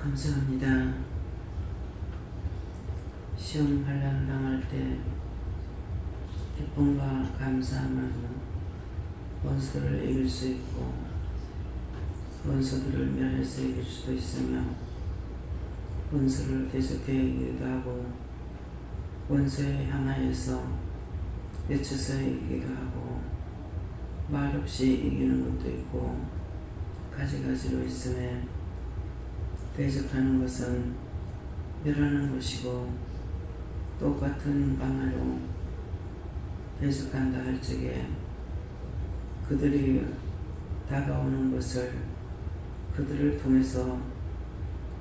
감사합니다. 시험 환난 당할 때 기쁨과 감사함으로 원수를 이길 수 있고 원수들을 멸해서 이길 수도 있으며 원수를 계속해 이기기도 하고 원수에 향하여서 외쳐서 이기기도 하고 말없이 이기는 것도 있고 가지가지로 있음에 대적하는 것은 멸하는 것이고 똑같은 방아로 대적한다 할 적에 그들이 다가오는 것을 그들을 통해서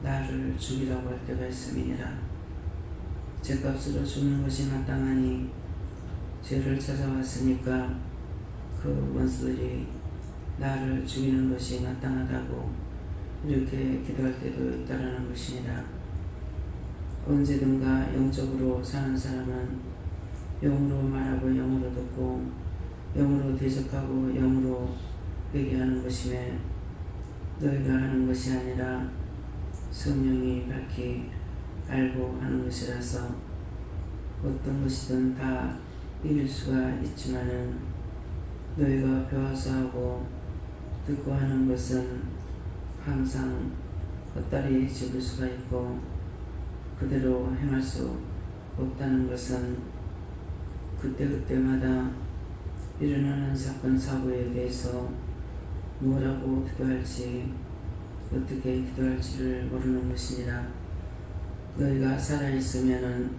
나를 죽이라고 할 때가 있음이니라. 죄값으로 죽는 것이 마땅하니 죄를 찾아왔으니까 그 원수들이 나를 죽이는 것이 마땅하다고 이렇게 기도할 때도 있다라는 것이니라. 언제든가 영적으로 사는 사람은 영으로 말하고 영으로 듣고 영으로 대적하고 영으로 회개하는 것이며 너희가 하는 것이 아니라 성령이 밝히 알고 하는 것이라서 어떤 것이든 다 이길 수가 있지만은 너희가 배워서 하고 듣고 하는 것은 항상 헛다리 짚을 수가 있고 그대로 행할 수 없다는 것은 그때그때마다 일어나는 사건 사고에 대해서 뭐라고 기도할지 어떻게 기도할지를 모르는 것이니라. 너희가 살아있으면은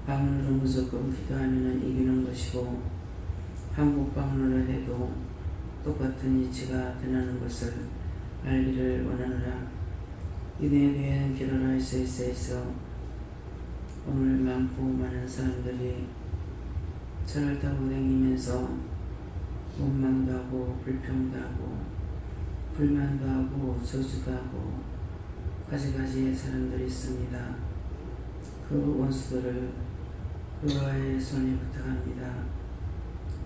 방언으로 무조건 기도하면은 이기는 것이고 한국 방언으로 해도 똑같은 이치가 되는 것을 알기를 원하노라. 이내에 대한 기도라 있어 오늘 많고 많은 사람들이 차를 타고 다니면서 원망도 하고 불평도 하고 불만도 하고 저주도 하고 가지가지의 사람들이 있습니다. 그 원수들을 여호와의 손에 부탁합니다.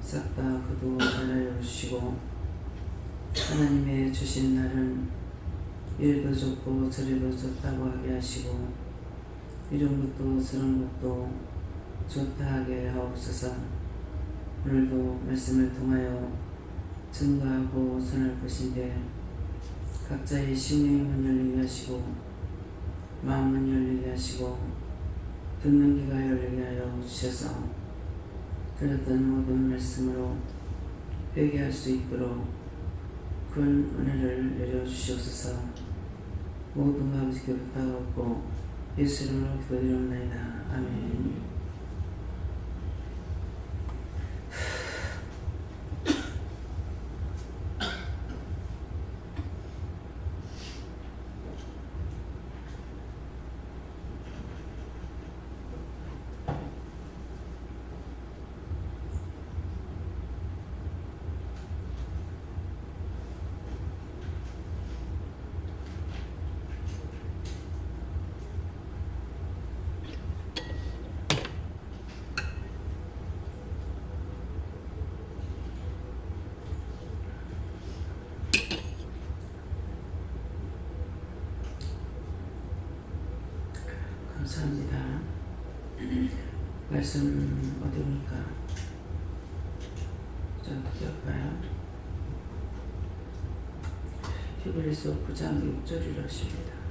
싹 다 그도 달라여 주시고 하나님의 주신 날은 이래도 좋고 저래도 좋다고 하게 하시고 이런 것도 저런 것도 좋다 하게 하옵소서. 오늘도 말씀을 통하여 증거하고 전할 것인데 각자의 심령의 문 열리게 하시고 마음은 열리게 하시고 듣는 귀가 열리게 하여 주셔서 들었던 모든 말씀으로 회개할 수 있도록 큰 은혜를 내려주시옵소서. 모든 아버지께 부탁하고 예수 이름으로 기도드리옵나이다. 아멘. 감사합니다. 말씀 어디입니까? 좀 볼까요? 히브리서 9장 6절이라 하십니다.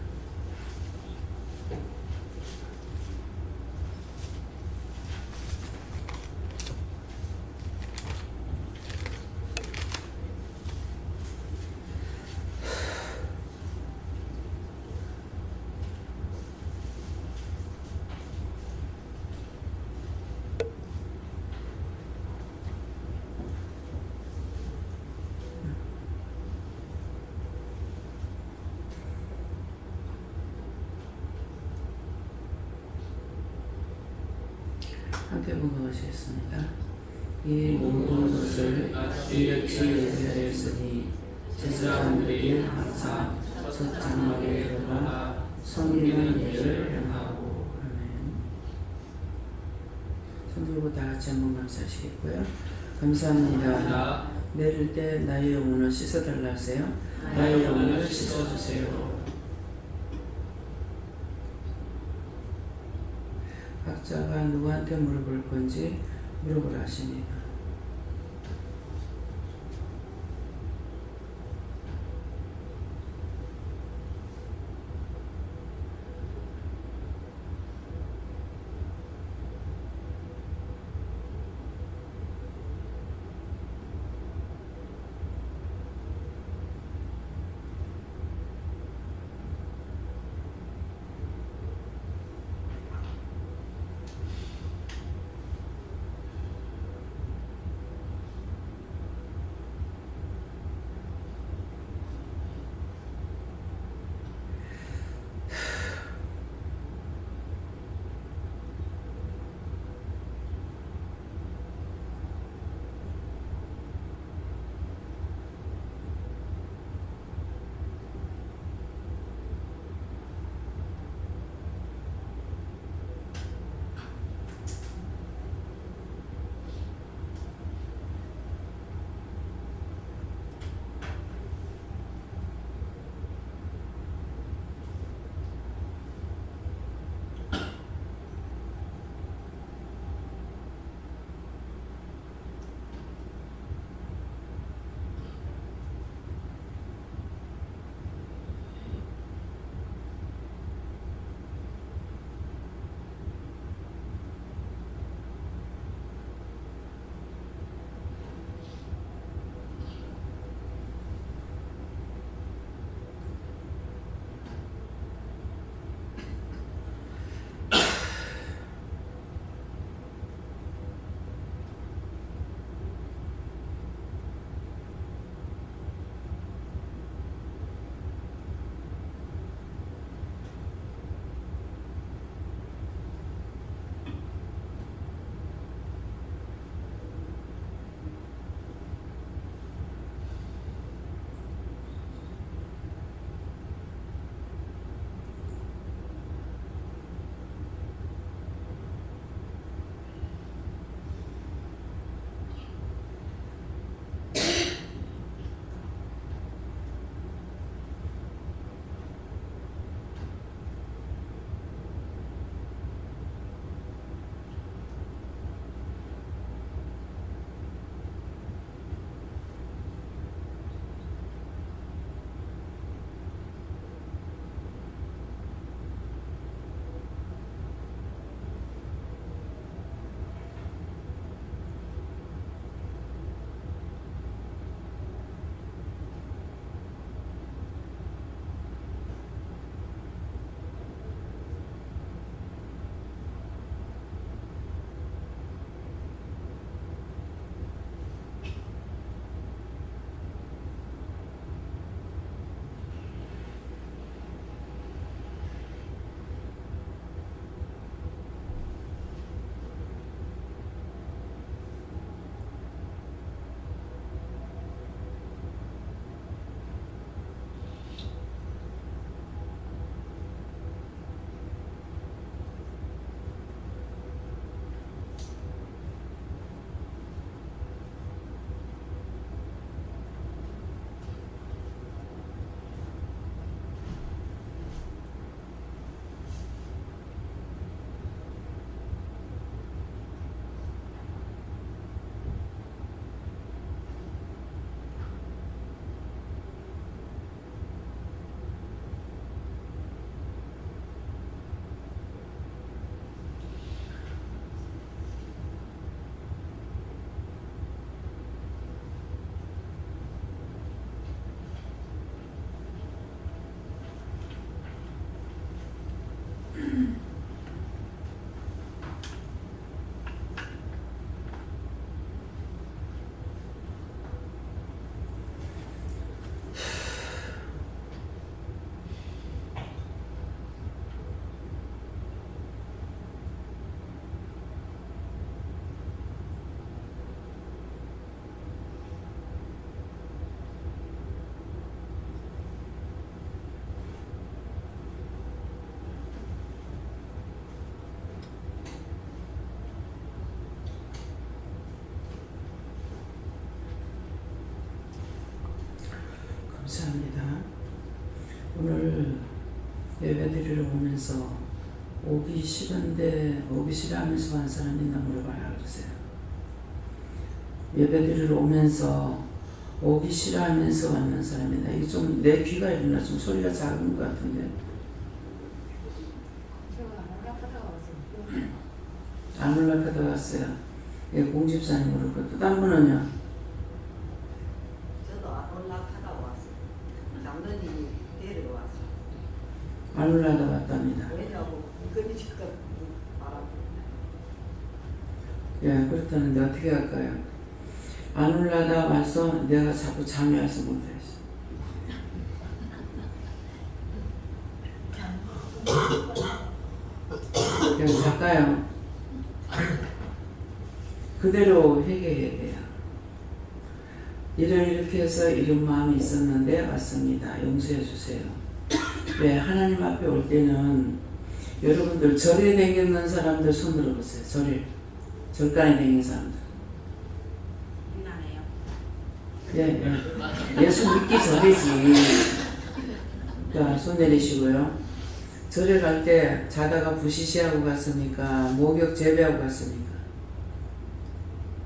함께 공부하시겠습니다. 이 모든 것을 일력치 예배하였으니 제사장들이 항상 첫 장막에 들어가 섬기는 일을 행하고. 아멘. 손 들고 다 같이 한번 감사하시겠고요. 감사합니다. 내릴 때 나의 영혼을 씻어달라 하세요. 나의 영혼을 씻어주세요. 각자가 누구한테 물어볼 건지 물어보라 하십니다. 감사합니다. 오늘 예배드리러 오면서 오기 싫은데 오기 싫어하면서 간 사람 있나 물어봐라 그러세요. 예배드리러 오면서 오기 싫어하면서 왔는 사람이다. 이게 좀 내 귀가 있나 좀 소리가 작은 것 같은데. 안 올라가다 왔어요. 예, 공집사님 그렇고 또 딴 분은요? 저도 안 올라가다 왔어요. 장로님이 데려왔어요. 안 올라가다 왔답니다. 왜냐고 이거니 지금 말하고. 예, 그렇다는데 어떻게 할까요? 안 올라가다 와서 내가 자꾸 잠이 와서 못했어. 그냥 갈까요? 그대로 회개해야 돼요. 이렇게 해서 이런 마음이 있었는데 왔습니다. 용서해 주세요. 왜 하나님 앞에 올 때는 여러분들 절에 다니는 사람들 손 들어보세요. 절간에 다니는 사람들. 예. 예수 믿기 전이지. 자, 손 내리시고요. 절에 갈 때 자다가 부시시하고 갔습니까? 목욕 재배하고 갔습니까?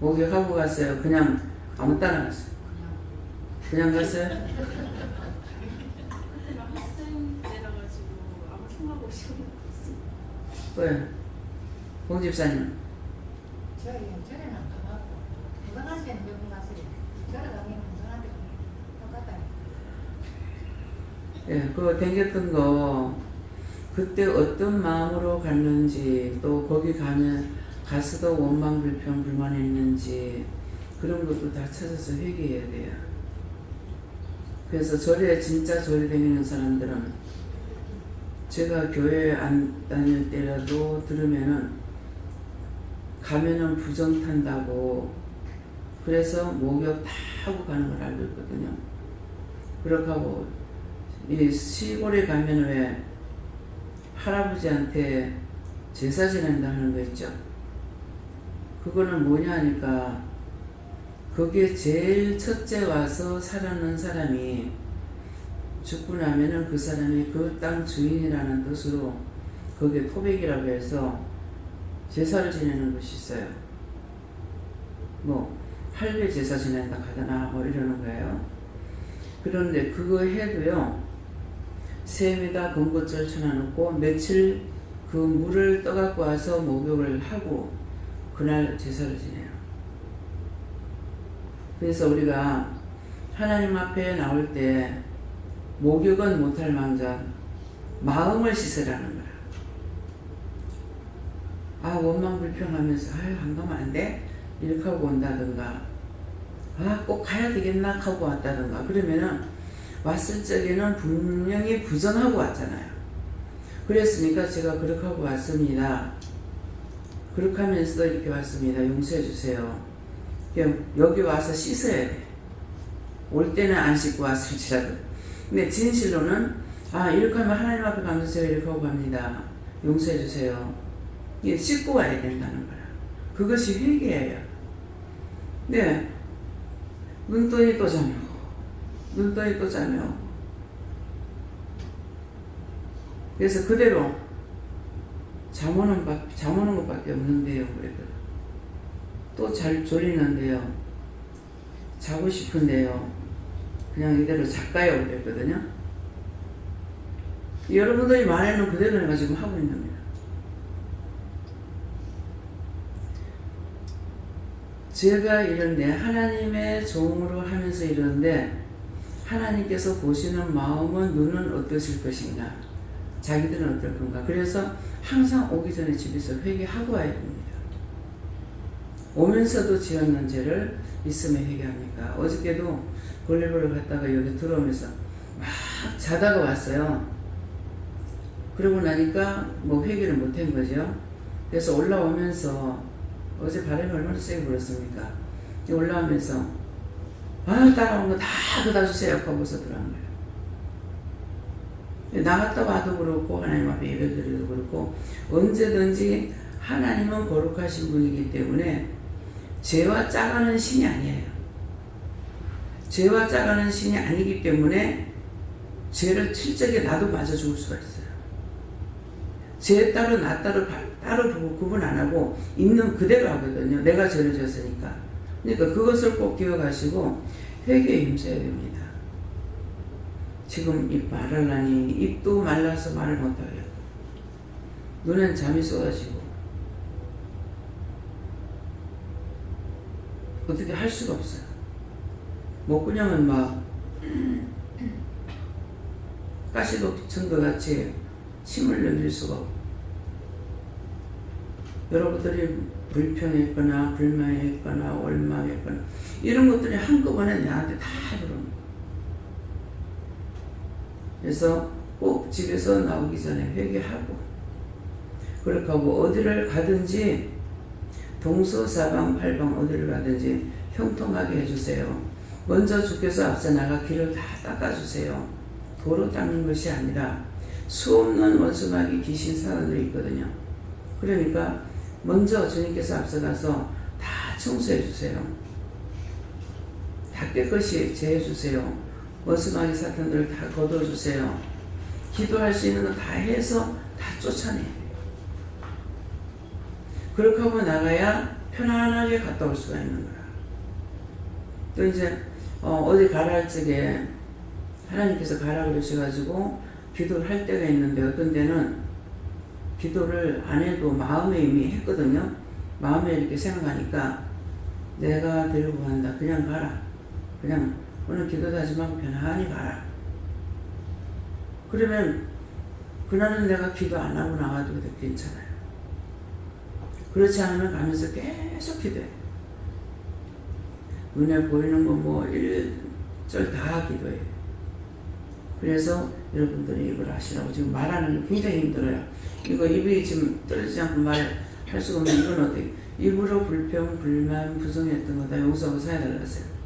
목욕하고 갔어요. 그냥 아무 따라 갔어요. 그냥 갔어요? 학생 내려가지고 아무 생각 없이 그냥 갔어요. 왜? 공집사님. 저희 절에는 안 가고 건강하시는 몇분 가세요. 절에 가면 건강한데 똑같아요. 예, 그거 댕겼던 거 그때 어떤 마음으로 갔는지 또 거기 가서도 원망 불평 불만이 있는지 그런 것도 다 찾아서 회개해야 돼요. 그래서 진짜 절에 다니는 사람들은 제가 교회 안 다닐 때라도 들으면은 가면은 부정 탄다고 그래서 목욕 다 하고 가는 걸 알고 있거든요. 그렇게 하고 이 시골에 가면 왜 할아버지한테 제사 지낸다 하는 거 있죠. 그거는 뭐냐 하니까 거기에 제일 첫째 와서 살아는 사람이 죽고 나면은 그 사람이 그 땅 주인이라는 뜻으로 거기에 토백이라고 해서 제사를 지내는 것이 있어요. 뭐 할배 제사 지낸다 하거나 뭐 이러는 거예요. 그런데 그거 해도요. 샘에다 검꽃을 쳐놔놓고 며칠 그 물을 떠갖고 와서 목욕을 하고 그날 제사를 지내요. 그래서 우리가 하나님 앞에 나올 때 목욕은 못할 망정 마음을 씻으라는 거야. 아 원망 불평하면서 아유 안 가면 안 돼? 이렇게 하고 온다든가 아 꼭 가야 되겠나 하고 왔다든가 그러면은 왔을 적에는 분명히 부정하고 왔잖아요. 그랬으니까 제가 그렇게 하고 왔습니다. 그렇게 하면서도 이렇게 왔습니다. 용서해 주세요. 여기 와서 씻어야 돼. 올 때는 안 씻고 왔을지라도. 근데 진실로는 아 이렇게 하면 하나님 앞에 가면서 제가 이렇게 하고 갑니다. 용서해 주세요. 이게 씻고 와야 된다는 거야. 그것이 회개예요. 네. 눈떠니 또 자며 눈떠니 또 자며 그래서 그대로 잠 오는 것밖에 없는데요. 그래도 또 잘 졸리는데요. 자고 싶은데요. 그냥 이대로 잘까요? 그랬거든요. 여러분들이 말하는 그대로 내가 지금 하고 있는 겁니다. 제가 이런데 하나님의 종으로 하면서 이러는데 하나님께서 보시는 마음은 눈은 어떠실 것인가? 자기들은 어떨 건가? 그래서 항상 오기 전에 집에서 회개하고 와야 됩니다. 오면서도 지었는 죄를 있으면 회개합니까? 어저께도 볼일보러 갔다가 여기 들어오면서 막 자다가 왔어요. 그러고 나니까 뭐 회개를 못한 거죠. 그래서 올라오면서 어제 바람이 얼마나 세게 불었습니까? 올라오면서 아 따라온 거 다 그다 주세요 하고서 들어간 거예요. 나갔다 와도 그렇고 하나님 앞에 예배드려도 그렇고 언제든지 하나님은 거룩하신 분이기 때문에 죄와 짜가는 신이 아니에요. 죄와 짜가는 신이 아니기 때문에 죄를 칠 적에 나도 맞아 죽을 수가 있어요. 쟤 따로 나 따로 따로 구분 안 하고 있는 그대로 하거든요. 내가 죄를 졌으니까. 그러니까 그것을 꼭 기억하시고 회개에 힘써야 됩니다. 지금 입 말하려니 입도 말라서 말을 못하겠고 눈엔 잠이 쏟아지고 어떻게 할 수가 없어요. 목구녕은 막 가시도 붙은 것 같이 침을 흘릴 수가 없고 여러분들이 불평했거나 불만했거나 원망했거나 이런 것들이 한꺼번에 나한테 다 들어옵니다. 그래서 꼭 집에서 나오기 전에 회개하고 그렇게 하고 어디를 가든지 동서사방팔방 어디를 가든지 형통하게 해주세요. 먼저 주께서 앞서 나가 길을 다 닦아주세요. 도로 닦는 것이 아니라 수없는 원수마귀 귀신 사람들이 있거든요. 그러니까 먼저 주님께서 앞서가서 다 청소해 주세요. 다 깨끗이 제해주세요. 원수마귀 사탄들을 다 거둬주세요. 기도할 수 있는 거 다 해서 다 쫓아내요. 그렇게 하고 나가야 편안하게 갔다 올 수가 있는 거야. 또 이제 어디 가라 할 적에 하나님께서 가라 그러셔가지고 기도를 할 때가 있는데 어떤 때는 기도를 안 해도 마음에 이미 했거든요. 마음에 이렇게 생각하니까 내가 데리고 간다. 그냥 가라. 그냥 오늘 기도도 하지 말고 편안히 가라. 그러면 그날은 내가 기도 안 하고 나가도 괜찮아요. 그렇지 않으면 가면서 계속 기도해. 눈에 보이는 거 뭐 1절 다 기도해. 그래서 여러분들이 이걸 하시라고 지금 말하는 게 굉장히 힘들어요. 이거 입이 지금 떨어지지 않고 말할 수가 없는 이건 어떻게 입으로 불평, 불만, 부정했던 거 다 용서하고 사야달라세요.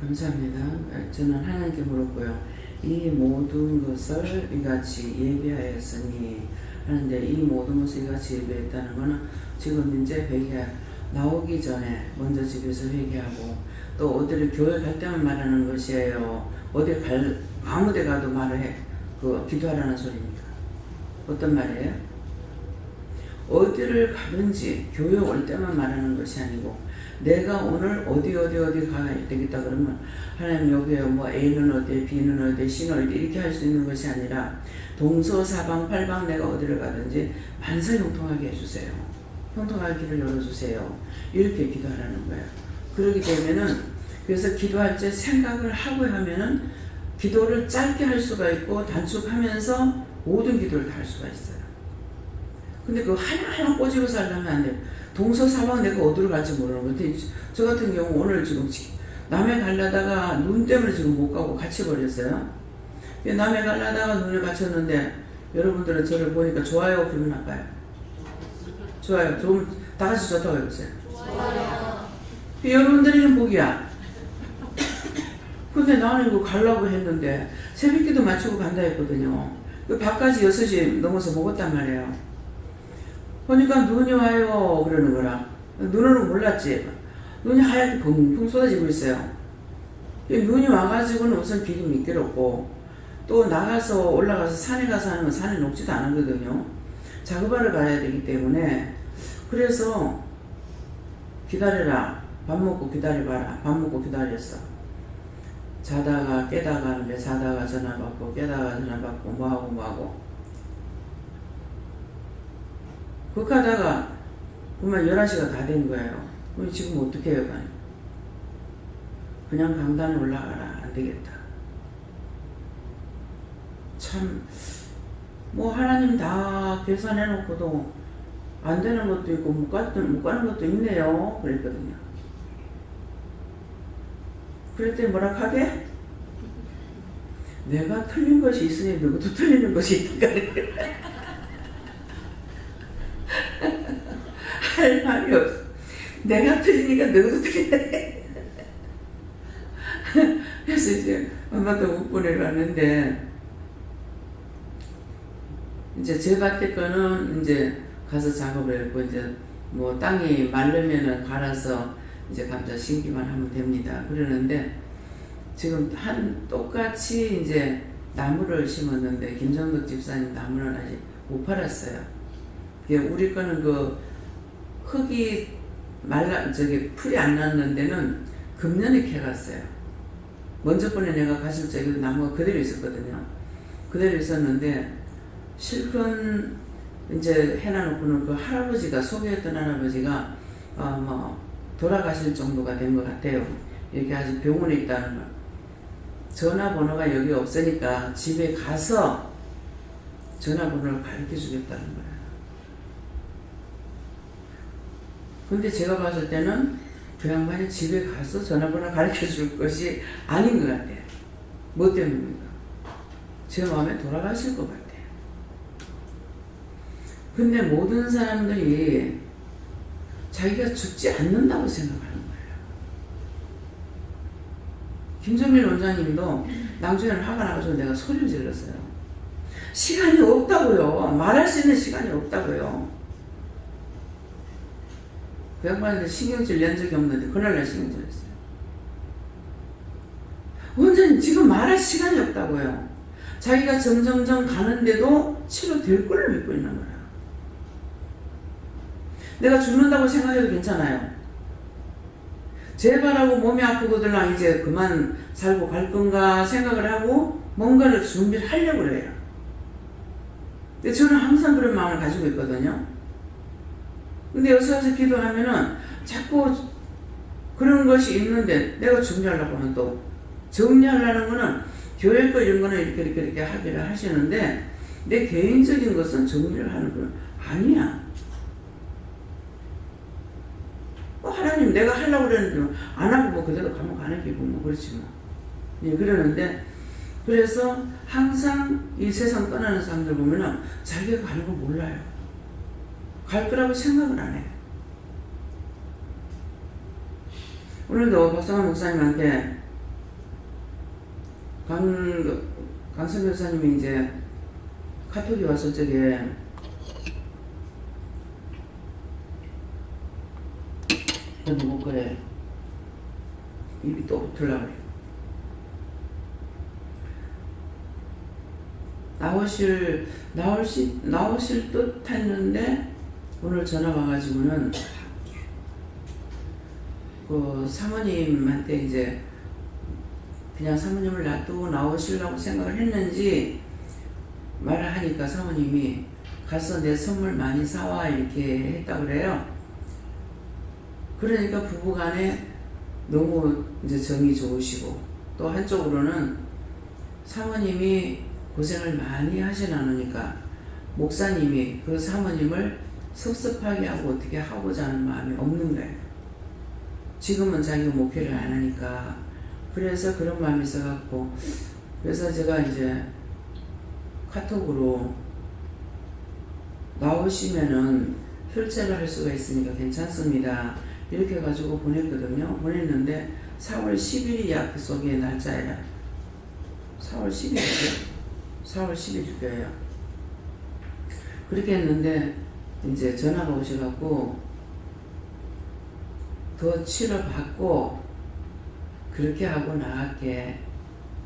감사합니다. 저는 하나님께 물었고요. 이 모든 것을 이같이 예비하였으니 하는데 이 모든 것을 이같이 예비했다는 것은 지금 이제 회개 나오기 전에 먼저 집에서 회개하고 또 어디를 교회 갈 때만 말하는 것이에요. 어디 아무 데 가도 말을 해. 기도하라는 소리입니다. 어떤 말이에요? 어디를 가든지 교회 올 때만 말하는 것이 아니고 내가 오늘 어디 가야 되겠다 그러면 하나님 여기에 뭐 A는 어디에 B는 어디에 C는 어디에 이렇게 할 수 있는 것이 아니라 동서사방팔방 내가 어디를 가든지 만사형통하게 해주세요. 형통할 길을 열어주세요. 이렇게 기도하라는 거예요. 그러기 때문에는 그래서 기도할 때 생각을 하고 하면은 기도를 짧게 할 수가 있고 단축하면서 모든 기도를 다 할 수가 있어요. 근데 그 하나하나 꼬집어 살려면 안 돼요. 동서사방 내가 어디로 갈지 모르는 것 같아요. 저 같은 경우 오늘 지금 남해 가려다가 눈 때문에 지금 못 가고 갇혀버렸어요. 남해 가려다가 눈에 갇혔는데 여러분들은 저를 보니까 좋아요, 기분 나빠요? 좋아요. 좀 다 같이 좋다고 해보세요. 좋아요. 여러분들에겐 복이야. 근데 나는 이거 가려고 했는데 새벽기도 맞추고 간다 했거든요. 그 밥까지 6시 넘어서 먹었단 말이에요. 보니까 눈이 와요 그러는 거라. 눈으로 몰랐지. 눈이 하얗게 붕붕 쏟아지고 있어요. 눈이 와가지고는 우선 길이 미끄럽고 또 나가서 올라가서 산에 가서 하는 건 산에 녹지도 않거든요. 작업하러 가야 되기 때문에 그래서 기다려라. 밥 먹고 기다려봐라. 밥 먹고 기다렸어. 자다가 깨다가 하는데 자다가 전화 받고 깨다가 전화 받고 뭐하고 그렇게 하다가 그만 11시가 다 된 거예요. 그럼 지금 어떻게 해요? 그냥 강단에 올라가라. 안 되겠다. 참 뭐 하나님 다 계산해 놓고도 안 되는 것도 있고 못 가는 것도 있네요. 그랬거든요. 그랬더니 뭐라 하게? 내가 틀린 것이 있으니 누구도 틀리는 것이 있다. 할 말이 없어. 내가 틀리니까 누구도 틀린다. 그래서 이제 엄마도 못 보내려는데 이제 제 밭에 거는 이제 가서 작업을 했고 이제 뭐 땅이 마르면은 갈아서 이제 감자 심기만 하면 됩니다. 그러는데 지금 똑같이 이제 나무를 심었는데 김정덕 집사님 나무는 아직 못 팔았어요. 우리 거는 그 흙이 풀이 안 났는 데는 금년에 캐갔어요. 먼저 번에 내가 갔을 적에 나무가 그대로 있었거든요. 그대로 있었는데 실컷 이제 해놔놓고는 그 할아버지가 소개했던 할아버지가 뭐 돌아가실 정도가 된 것 같아요. 이렇게 아직 병원에 있다는 걸. 전화번호가 여기 없으니까 집에 가서 전화번호를 가르쳐 주겠다는 거예요. 근데 제가 봤을 때는 그 양반이 집에 가서 전화번호 가르쳐 줄 것이 아닌 것 같아요. 뭐 때문입니까? 제 마음에 돌아가실 것 같아요. 근데 모든 사람들이 자기가 죽지 않는다고 생각하는 거예요. 김정일 원장님도 나중에는 화가 나가지고 내가 소리를 질렀어요. 시간이 없다고요. 말할 수 있는 시간이 없다고요. 그 양반한테 신경질 낸 적이 없는데 그날날 신경질 냈어요. 원장님 지금 말할 시간이 없다고요. 자기가 점점점 가는데도 치료될 걸 믿고 있는 거야. 내가 죽는다고 생각해도 괜찮아요. 제발하고 몸이 아프거든 이제 그만 살고 갈 건가 생각을 하고 뭔가를 준비를 하려고 그래요. 근데 저는 항상 그런 마음을 가지고 있거든요. 근데 여기서 기도하면은 자꾸 그런 것이 있는데 내가 정리하려고 하면 또 정리하려는 거는 교회 거 이런 거는 이렇게 하기를 하시는데 내 개인적인 것은 정리를 하는 건 아니야. 하나님 내가 하려고 그랬는데 안 하고 뭐 그대로 가면 가는 길고 뭐 그렇지 뭐. 예, 그러는데 그래서 항상 이 세상 떠나는 사람들 보면은 자기가 가는 거 몰라요. 갈 거라고 생각을 안 해요. 오늘도 박성환 목사님한테 강성 교사님이 이제 카톡이 와서 저게 저도 못 그래. 입이 또 붙으려고 그래. 나오실 듯 했는데 오늘 전화 와가지고는 그 사모님한테 이제 그냥 사모님을 놔두고 나오시려고 생각을 했는지 말을 하니까 사모님이 가서 내 선물 많이 사와 이렇게 했다고 그래요. 그러니까 부부간에 너무 이제 정이 좋으시고 또 한쪽으로는 사모님이 고생을 많이 하시나니까 목사님이 그 사모님을 섭섭하게 하고 어떻게 하고자 하는 마음이 없는 거예요. 지금은 자기가 목회를 안 하니까 그래서 그런 마음이 있어갖고 그래서 제가 이제 카톡으로 나오시면은 혈체를 할 수가 있으니까 괜찮습니다. 이렇게 해가지고 보냈거든요. 보냈는데 4월 10일이 약속의 날짜예요. 4월 10일이죠. 4월 10일일 거예요. 그렇게 했는데 이제 전화가 오셔갖고 더 치료받고 그렇게 하고 나갈게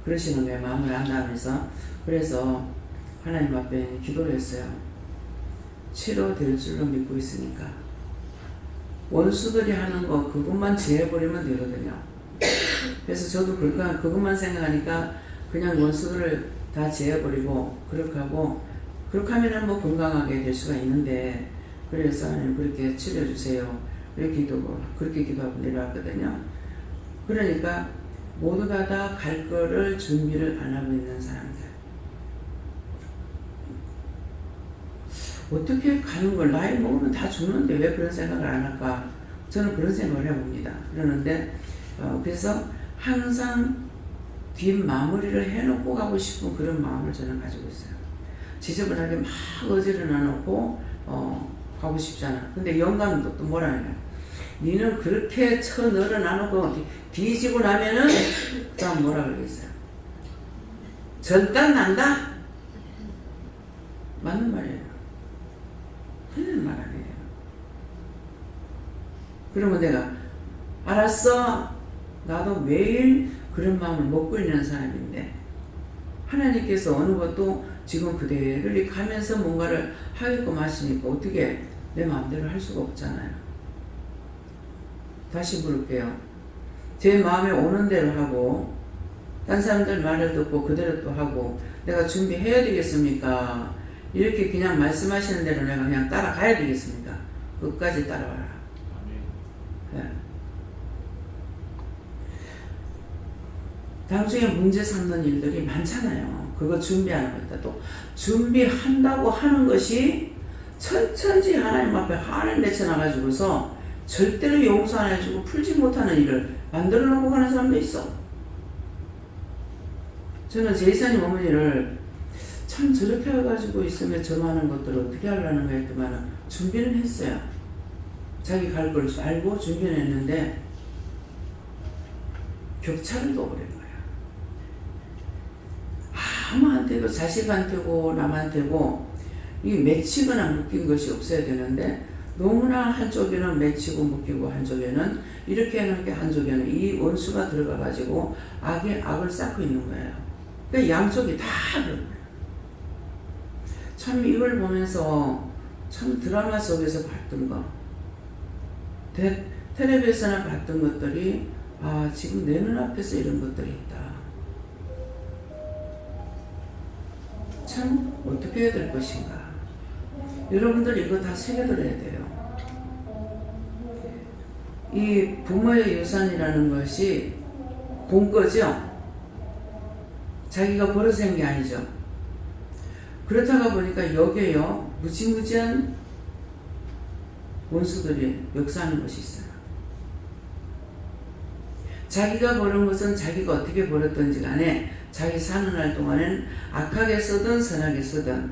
그러시는 거예요. 마음을 안다면서. 그래서 하나님 앞에 기도를 했어요. 치료될 줄로 믿고 있으니까 원수들이 하는 거 그것만 제해버리면 되거든요. 그래서 저도 그것만 생각하니까 그냥 원수들을 다 제해버리고 그렇게 하고 그렇게 하면은 뭐 건강하게 될 수가 있는데 그래서 하나님 그렇게 치료해주세요. 그렇게 기도하고 내려왔거든요. 그러니까 모두가 다 갈 거를 준비를 안 하고 있는 사람들. 어떻게 가는 걸 나이 먹으면 다 죽는데 왜 그런 생각을 안 할까? 저는 그런 생각을 해봅니다. 그러는데 그래서 항상 뒷마무리를 해놓고 가고 싶은 그런 마음을 저는 가지고 있어요. 지저분하게 막 어지러나 놓고 가고 싶잖아. 근데 영감도 또 뭐라 해요? 니는 그렇게 널어놔놓고 뒤지고 나면은 그다음 뭐라 그러겠어요? 전단 난다? 맞는 말이에요. 틀린 말 아니에요. 그러면 내가 알았어. 나도 매일 그런 마음을 먹고 있는 사람인데 하나님께서 어느 것도 지금 그대로 이렇게 가면서 뭔가를 하겠고 마시니까 어떻게 내 마음대로 할 수가 없잖아요. 다시 물을게요. 제 마음에 오는 대로 하고 딴 사람들 말을 듣고 그대로 또 하고 내가 준비해야 되겠습니까? 이렇게 그냥 말씀하시는 대로 내가 그냥 따라가야 되겠습니까? 끝까지 따라와라. 네. 나중에 문제 삼는 일들이 많잖아요. 그거 준비하는 거 있다. 또 준비한다고 하는 것이 천천히 하나님 앞에 화를 내쳐나가지고서 절대로 용서 안 해주고 풀지 못하는 일을 만들어 놓고 가는 사람도 있어. 저는 제 이사님 어머니를 참 저렇게 해가지고 있으면 저 많은 것들을 어떻게 하려는 거 했더만 준비는 했어요. 자기 갈 걸 알고 준비는 했는데 격차를 둬버린 거예요. 아무한테도 자식한테고 남한테고 이 맺히거나 묶인 것이 없어야 되는데 너무나 한쪽에는 맺히고 묶이고 한쪽에는 이렇게 해놓은 게 한쪽에는 이 원수가 들어가가지고 악을 쌓고 있는 거예요. 그러니까 양쪽이 다 그런 거예요. 참 이걸 보면서 참 드라마 속에서 봤던 거 텔레비에서나 봤던 것들이 지금 내 눈앞에서 이런 것들이 있다. 참 어떻게 해야 될 것인가. 여러분들 이거 다 새겨들어야 돼요. 이 부모의 유산이라는 것이 본거죠. 자기가 벌어서 한 게 아니죠. 그렇다가 보니까 여기에요 무지무지한 원수들이 역사하는 것이 있어요. 자기가 벌은 것은 자기가 어떻게 벌었든지 간에 자기 사는 날 동안에는 악하게 쓰든 선하게 쓰든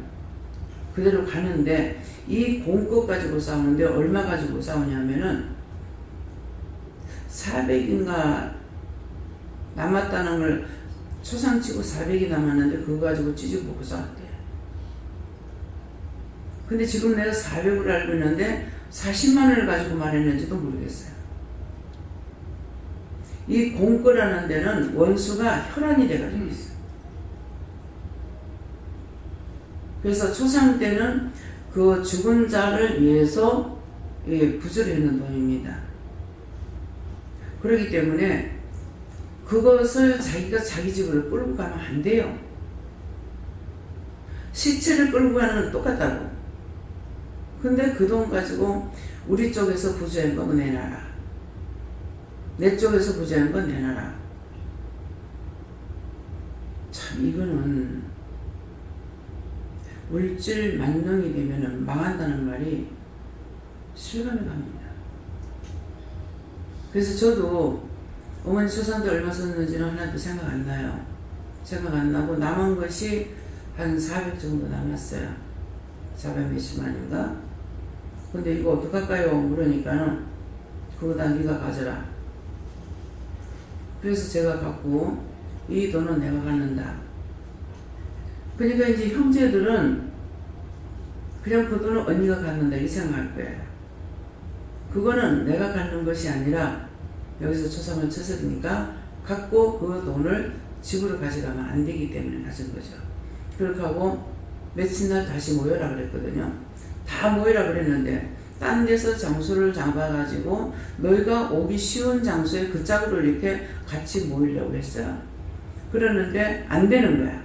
그대로 가는데 이 공것 가지고 싸우는데 얼마 가지고 싸우냐면은 400인가 남았다는 걸 초상치고 400이 남았는데 그거 가지고 찌집고 싸웠대요. 근데 지금 내가 400으로 알고 있는데 40만 원을 가지고 말했는지도 모르겠어요. 이 공거라는 데는 원수가 혈안이 돼가지고 있어요. 그래서 초상 때는 그 죽은 자를 위해서 부조리하는 돈입니다. 그렇기 때문에 그것을 자기가 자기 집으로 끌고 가면 안 돼요. 시체를 끌고 가는 건 똑같다고. 근데 그 돈 가지고 우리 쪽에서 부조한 거 내놔라. 내 쪽에서 부조한 건 내놔라. 참 이거는 물질 만능이 되면 망한다는 말이 실감이 갑니다. 그래서 저도 어머니 초상도 얼마 썼는지는 하나도 생각 안 나요. 생각 안 나고 남은 것이 한 400 정도 남았어요. 400몇십만인가? 근데 이거 어떡할까요? 물으니까는 그거 다 네가 가져라. 그래서 제가 갖고 이 돈은 내가 갖는다. 그러니까 이제 형제들은 그냥 그 돈은 언니가 갖는다 이 생각할 거예요. 그거는 내가 갖는 것이 아니라 여기서 초상을 쳤으니까 갖고 그 돈을 집으로 가져가면 안 되기 때문에 가진 거죠. 그렇게 하고 며칠 날 다시 모여라 그랬거든요. 다 모여라 그랬는데 딴 데서 장소를 잡아가지고 너희가 오기 쉬운 장소에 그 짝으로 이렇게 같이 모이려고 했어요. 그러는데 안 되는 거야.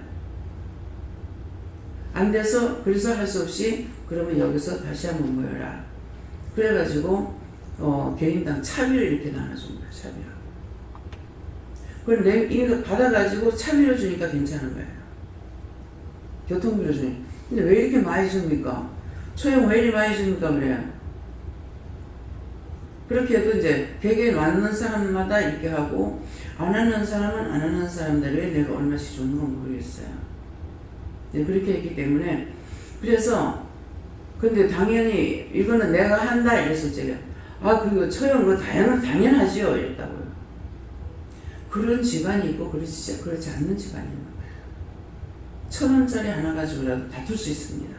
안 돼서 그래서 할 수 없이 그러면 여기서 다시 한번 모여라. 그래가지고 개인당 차비를 이렇게 나눠준 거야. 차비를. 그걸 이거 받아가지고 차비를 주니까 괜찮은 거예요. 교통비를 주니까. 근데 왜 이렇게 많이 줍니까? 초용 왜 이렇게 많이 줍니까? 그래요. 그렇게 해도 이제 객에 맞는 사람마다 이렇게 하고 안 하는 사람은 안 하는 사람들이 내가 얼마씩 주는 건 모르겠어요. 네, 그렇게 했기 때문에 그래서 근데 당연히 이거는 내가 한다 이래서 제가 그리고 처형 그거 당연하지요 이랬다고요. 그런 집안이 있고 그렇지 않는 집안이 있는 거예요. 1,000원짜리 하나 가지고라도 다툴 수 있습니다.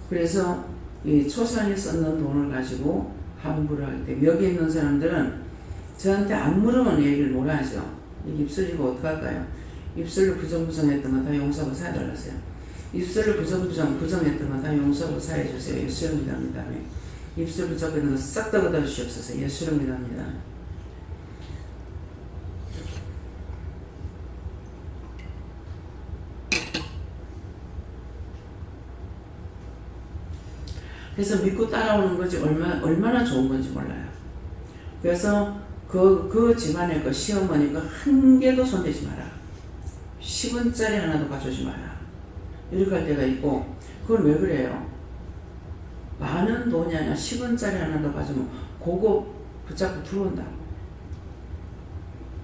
그래서 이 초상에 썼는 돈을 가지고 함부로 하기 때문에 여기 있는 사람들은 저한테 안 물으면 얘기를 못 하죠. 입술이고 어떡할까요? 입술로 부정부정했던 거 다 용서하고 사해달라세요. 입술을 부정했던 거 다 용서하고 사해주세요. 예수령이 합니다. 입술 부정했던 거 싹 다 걷어 주시옵소서. 예수령이 합니다. 그래서 믿고 따라오는 것이 얼마나 좋은 건지 몰라요. 그래서 그 집안의 그 시어머니가 한 개도 손대지 마라. 10원짜리 하나도 가져오지 마라. 이렇게 할 때가 있고, 그건 왜 그래요? 많은 돈이 아니라 10원짜리 하나도 가져오면 그거 붙잡고 들어온다고.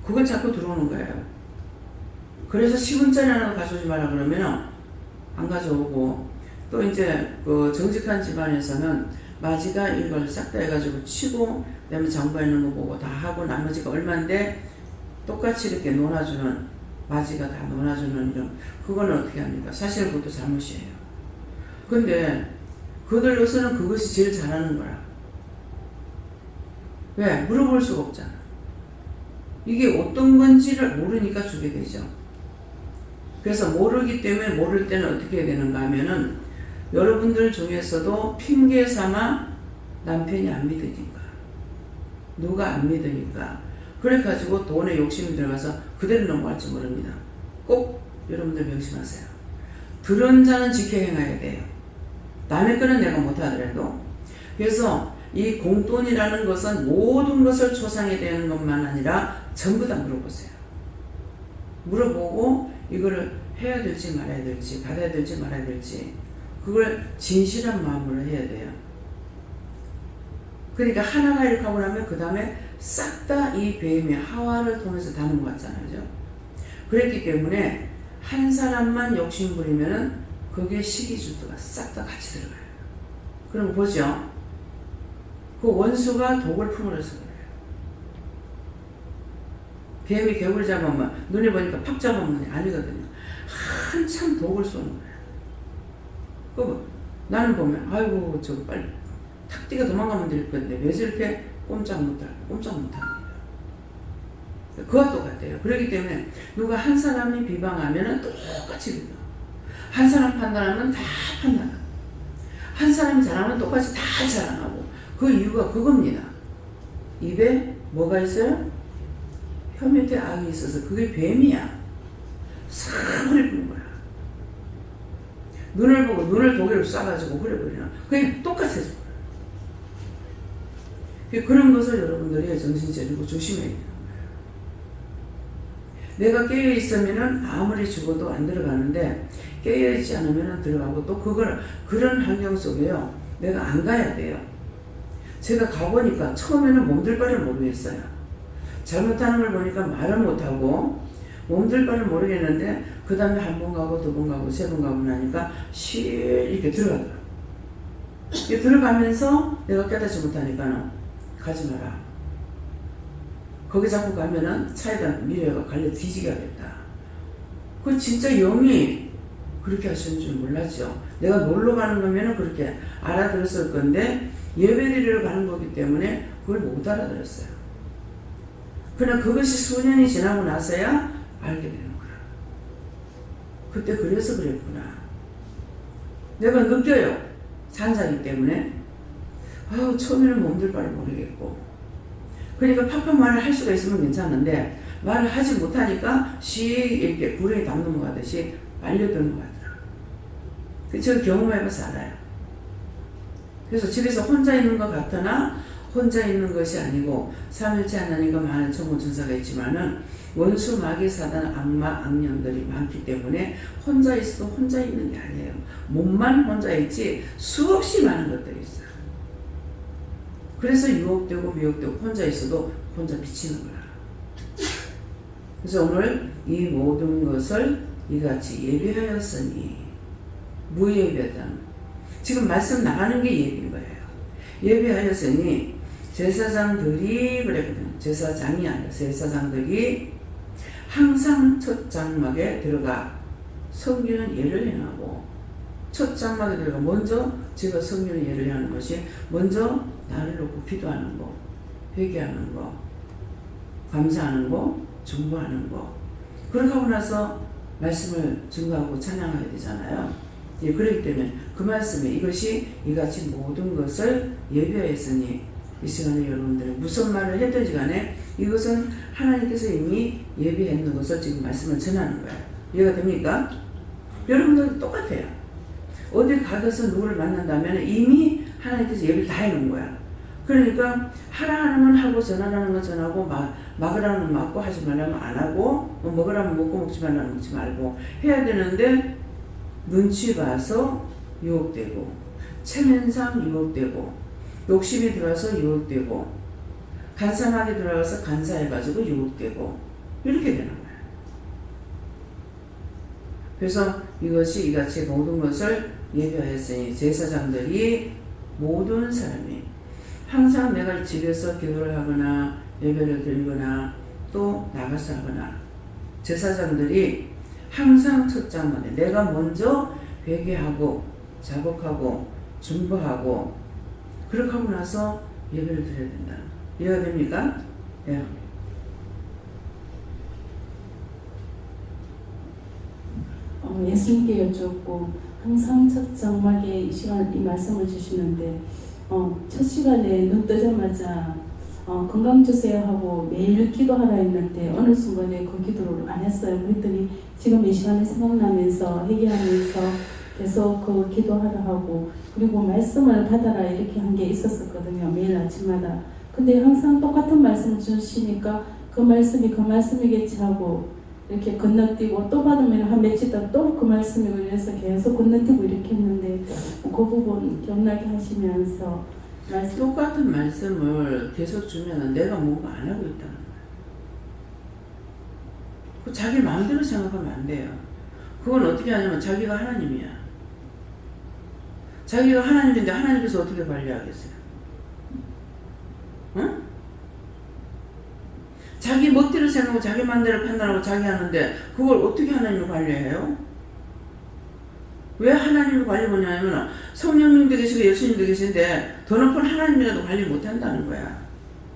그건 자꾸 들어오는 거예요. 그래서 10원짜리 하나도 가져오지 마라 그러면 안 가져오고, 또 이제 그 정직한 집안에서는 마지가 이걸 싹 다 해가지고 치고 그다음에 장부에 있는 거 보고 다 하고 나머지가 얼마인데 똑같이 이렇게 논아주는 마지가 다 논아주는 이런 그거는 어떻게 합니까? 사실 그것도 잘못이에요. 근데 그들로서는 그것이 제일 잘하는 거라. 왜? 물어볼 수가 없잖아. 이게 어떤 건지를 모르니까 주게 되죠. 그래서 모르기 때문에 모를 때는 어떻게 해야 되는가 하면은 여러분들 중에서도 핑계 삼아 남편이 안 믿으니까 누가 안 믿으니까 그래가지고 돈에 욕심이 들어가서 그대로 넘어갈지 모릅니다. 꼭 여러분들 명심하세요. 들은 자는 지켜 행해야 돼요. 남의 거는 내가 못하더라도. 그래서 이 공돈이라는 것은 모든 것을 초상에 대는 것만 아니라 전부 다 물어보세요. 물어보고 이거를 해야 될지 말아야 될지 받아야 될지 말아야 될지 그걸 진실한 마음으로 해야 돼요. 그러니까 하나가 이렇게 하고 나면 그 다음에 싹 다 이 뱀이 하와를 통해서 다 넘어갔잖아요. 그랬기 때문에 한 사람만 욕심 부리면은 거기에 시기주도가 싹 다 같이 들어가요. 그럼 보죠. 그 원수가 독을 품으려서 그래요. 뱀이 개구리 잡으면 눈에 보니까 팍 잡으면 아니거든요. 한참 독을 쏘는 거예요. 나는 보면 아이고 저거 빨리 탁 뛰가 도망가면 될 건데 왜 저렇게 꼼짝 못합니다. 그와 똑같아요. 그렇기 때문에 누가 한 사람이 비방하면 똑같이 비방. 한 사람 판단하면 다 판단하고 한 사람이 자랑하면 똑같이 다 자랑하고 그 이유가 그겁니다. 입에 뭐가 있어요? 혀 밑에 악이 있어서 그게 뱀이야. 싹 흐려버리는 거야. 눈을 보고 눈을 독일로 쏴가지고 흐려버리나 그게 똑같아져. 그런 것을 여러분들이 정신 차리고 조심해야 돼요. 내가 깨어있으면 아무리 죽어도 안 들어가는데 깨어있지 않으면 들어가고 또 그런 환경 속에요. 내가 안 가야 돼요. 제가 가보니까 처음에는 몸둘 바를 모르겠어요. 잘못하는 걸 보니까 말을 못하고 몸둘 바를 모르겠는데 그 다음에 한 번 가고 두 번 가고 세 번 가고 나니까 이렇게 들어가더라. 이게 들어가면서 내가 깨닫지 못하니까는 가지 마라. 거기 자꾸 가면은 차에다 미래가 갈려 뒤지게 하겠다. 그 진짜 영이 그렇게 하시는 줄 몰랐죠. 내가 놀러 가는 거면은 그렇게 알아들었을 건데 예배드리러 가는 거기 때문에 그걸 못 알아들었어요. 그러나 그것이 수년이 지나고 나서야 알게 되는 거야. 그때 그래서 그랬구나. 내가 느껴요. 산자이기 때문에. 처음에는 몸둘 바를 모르겠고. 그러니까 팍팍 말을 할 수가 있으면 괜찮은데 말을 하지 못하니까 이렇게 불에 담 넘어가듯이 말려 넘어가더라. 저 경험해봐서 알아요. 그래서 집에서 혼자 있는 것 같으나 혼자 있는 것이 아니고 삼일째 하나님과 많은 천군 천사가 있지만은 원수 마귀 사단 악마 악령들이 많기 때문에 혼자 있어도 혼자 있는 게 아니에요. 몸만 혼자 있지 수없이 많은 것들이 있어요. 그래서 유혹되고 미혹되고 혼자 있어도 혼자 비치는 거야. 그래서 오늘 이 모든 것을 이같이 예배하였으니 무예배다. 지금 말씀 나가는 게 예배인 거예요. 예배하였으니 제사장들이 그랬거든. 제사장이 아니라 제사장들이 항상 첫 장막에 들어가 성기는 예를 행하고 첫 장막에 들어가 먼저 제가 성기는 예를 행하는 것이 먼저 나를 놓고 기도하는 거, 회개하는 거, 감사하는 거, 중보하는 거. 그렇게 하고 나서 말씀을 증거하고 찬양하게 되잖아요. 예, 그렇기 때문에 그 말씀에 이것이 이같이 모든 것을 예배하였으니 이 시간에 여러분들이 무슨 말을 했든지 간에 이것은 하나님께서 이미 예배했는 것을 지금 말씀을 전하는 거예요. 이해가 됩니까? 여러분들도 똑같아요. 어디 가서 누구를 만난다면 이미 하나님께서 예배를 다 해놓은 거야. 그러니까 하라는 건 하고 전하라는 건 전하고 막으라는 건 막고 하지 말라면 안 하고 먹으라면 먹고 먹지 말라면 먹지 말고 해야 되는데 눈치 봐서 유혹되고 체면상 유혹되고 욕심이 들어와서 유혹되고 간사하게 들어가서 간사해가지고 유혹되고 이렇게 되는 거예요. 그래서 이것이 이같이 모든 것을 예배하였으니 제사장들이 모든 사람이 항상 내가 집에서 기도를 하거나 예배를 드리거나 또 나가서 하거나 제사장들이 항상 첫 장막에 내가 먼저 회개하고 자복하고 중보하고 그렇게 하고 나서 예배를 드려야 된다. 이해가 됩니까? 예. 예수님께 여쭙고 항상 첫 장막에 이 시간 이 말씀을 주시는데 첫 시간에 눈 뜨자마자 건강 주세요 하고 매일 기도하라 했는데 어느 순간에 그 기도를 안 했어요. 그랬더니 지금 이 시간에 생각나면서 회개하면서 계속 그 기도하라 하고 그리고 말씀을 받아라 이렇게 한 게 있었었거든요. 매일 아침마다. 근데 항상 똑같은 말씀을 주시니까 그 말씀이겠지 하고 이렇게 건너뛰고 또 받으면 한 며칠 있다 또 그 말씀이 그래서 계속 건너뛰고 이렇게 했는데 그 부분 기억나게 하시면서 똑같은 말씀을 계속 주면 내가 뭔가 안 하고 있다는 거야. 자기 마음대로 생각하면 안 돼요. 그건 어떻게 하냐면 자기가 하나님이야. 자기가 하나님인데 하나님께서 어떻게 관리하겠어요? 응? 자기 멋대로 생각하고 자기 마음대로 판단하고 자기 하는데 그걸 어떻게 하나님이 관리해요? 왜 하나님이 관리 못하냐면 성령님도 계시고 예수님도 계신데 더 높은 하나님이라도 관리 못한다는 거야.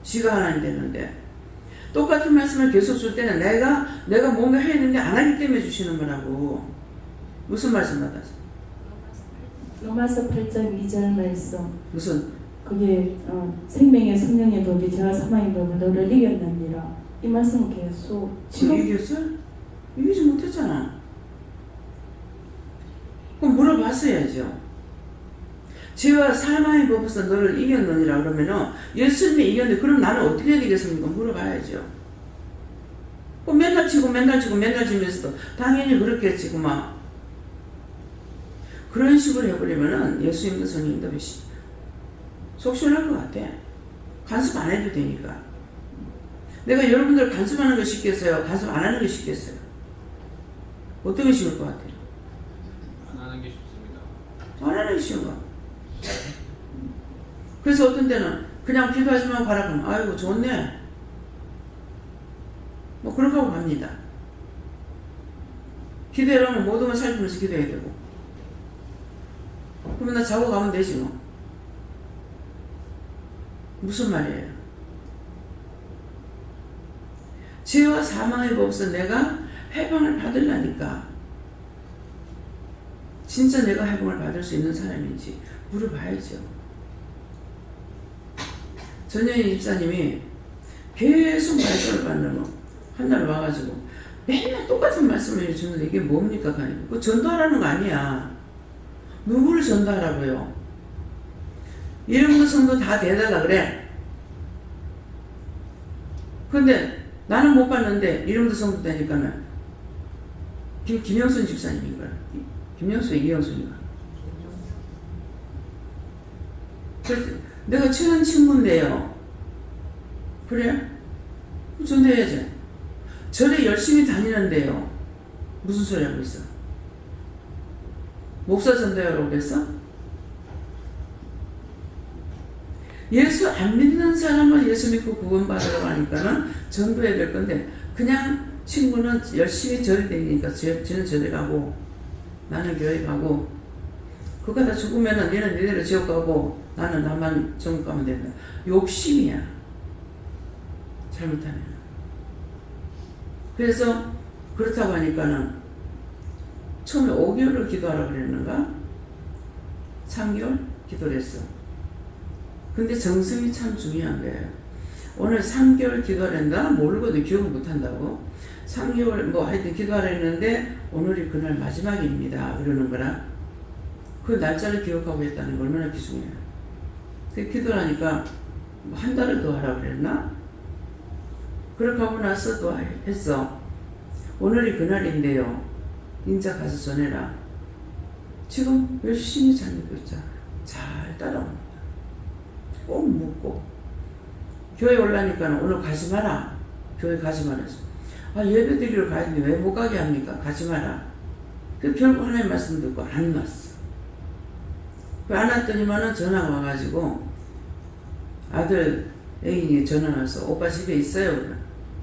지가 하나님 되는데 똑같은 말씀을 계속 줄 때는 내가 뭔가 해야 되는데 안 하기 때문에 주시는 거라고. 무슨 말씀 받았어? 로마서 8장 2절 말씀 무슨? 그게 생명의 성령의 법이 죄와 사망의 법을 너를 이겼느니라. 이 말씀은 계속 이겼어? 이기지 못했잖아. 그럼 물어봤어야죠. 죄와 사망의 법에서 너를 이겼느니라 그러면은 예수님이 이겼는데 그럼 나는 어떻게 해야 되겠습니까? 물어봐야죠. 그럼 맨날 지면서도 당연히 그렇겠지 그만. 그런 식으로 해버리면은 예수님도 성령님도 속 시원할 것 같아. 간섭 안 해도 되니까. 내가 여러분들 간섭하는 거 쉽겠어요? 간섭 안 하는 거 쉽겠어요? 어떤 게 쉬울 것 같아요? 안 하는 게 쉽습니다. 안 하는 게 쉬운 거. 그래서 어떤 때는 그냥 기도하지만 가라 그러면 아이고 좋네. 뭐 그렇게 하고 갑니다. 기도하려면 모든 걸 살피면서 기도해야 되고. 그러면 나 자고 가면 되지 뭐. 무슨 말이에요? 죄와 사망의 법에서 내가 해방을 받으려니까 진짜 내가 해방을 받을 수 있는 사람인지 물어봐야죠. 전현희 집사님이 계속 말씀을 받는 거 한날 와가지고 맨날 똑같은 말씀을 해주는데 이게 뭡니까? 그 전도하라는 거 아니야. 누구를 전도하라고요? 이름도 성도 다 대달라 그래. 근데 나는 못 봤는데 이름도 성도 되니까는 김영순 집사님인가? 김영순, 이영순인가? 내가 친한 친구인데요. 그래? 전도해야지. 절에 열심히 다니는데요. 무슨 소리 하고 있어? 목사 전도하라고 그랬어? 예수 안 믿는 사람을 예수 믿고 구원받으라고 하니까는 전도해야 될 건데 그냥 친구는 열심히 절에 다니니까 쟤는 절에 가고 나는 교회 가고 그거 다 죽으면은 얘는 니네로 지옥 가고 나는 나만 천국 가면 된다. 욕심이야. 잘못하면. 그래서 그렇다고 하니까는 처음에 5개월을 기도하라고 그랬는가? 3개월 기도를 했어. 근데 정성이 참 중요한 거예요. 오늘 3개월 기도를 한다? 모르거든. 기억을 못한다고. 3개월 뭐 하여튼 기도하라 했는데 오늘이 그날 마지막입니다. 그러는 거라. 그 날짜를 기억하고 했다는 게 얼마나 귀중해요. 그 기도를 하니까 한 달을 더 하라고 그랬나? 그렇게 하고 나서 또 했어. 오늘이 그날인데요. 인자 가서 전해라. 지금 열심히 잘 믿고 있잖아. 잘 따라옵니다. 꼭 묻고. 교회 올라니까 오늘 가지 마라. 교회 가지 말아서. 아, 예배 드리러 가야 되는데 왜 못 가게 합니까? 가지 마라. 그 결국 하나님 말씀 듣고 안 왔어. 안 왔더니만은 전화가 와가지고 아들 애인이 전화 와서 오빠 집에 있어요.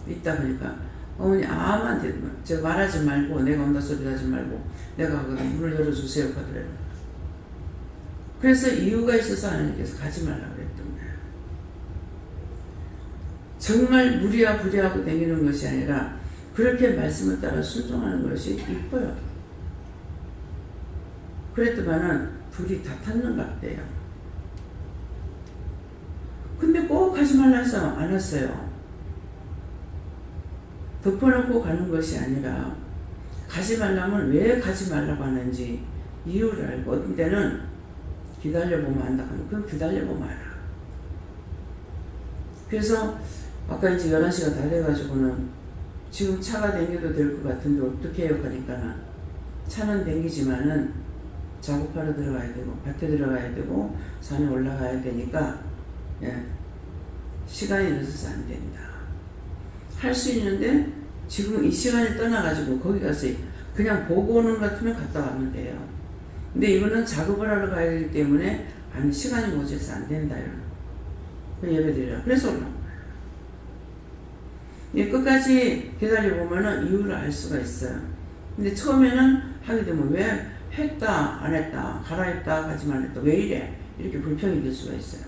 있다 보니까 어머니 아무한테 저 말하지 말고 내가 온다 소리 하지 말고 내가 문을 열어주세요 하더래요. 그래서 이유가 있어서 하나님께서 가지 말라고 그랬던 거예요. 정말 무리야 부리하고 다니는 것이 아니라 그렇게 말씀을 따라 순종하는 것이 이뻐요. 그랬더만은 둘이 다 탔는 것 같아요. 근데 꼭 가지 말라 해서 안 왔어요. 덮어놓고 가는 것이 아니라 가지 말라면 왜 가지 말라고 하는지 이유를 알고 어떤 때는 기다려보면 안다 하면 그럼 기다려보면 알아. 그래서 아까 이제 11시가 다 돼가지고는 지금 차가 다녀도 될 것 같은데 어떻게 해요? 하니까 차는 다니지만은 작업하러 들어가야 되고 밭에 들어가야 되고 산에 올라가야 되니까 시간이 늦어서 안 된다. 할 수 있는데 지금 이 시간에 떠나가지고 거기 가서 그냥 보고 오는 것 같으면 갔다 와면 돼요. 근데 이거는 작업을 하러 가야 되기 때문에 시간이 모자라서 안 된다. 예배드리라. 그래서 올라온 거예요. 끝까지 기다려보면 이유를 알 수가 있어요. 근데 처음에는 하게 되면 왜 했다 안 했다 가라 했다 가지 말랬다 왜 이래 이렇게 불평이 될 수가 있어요.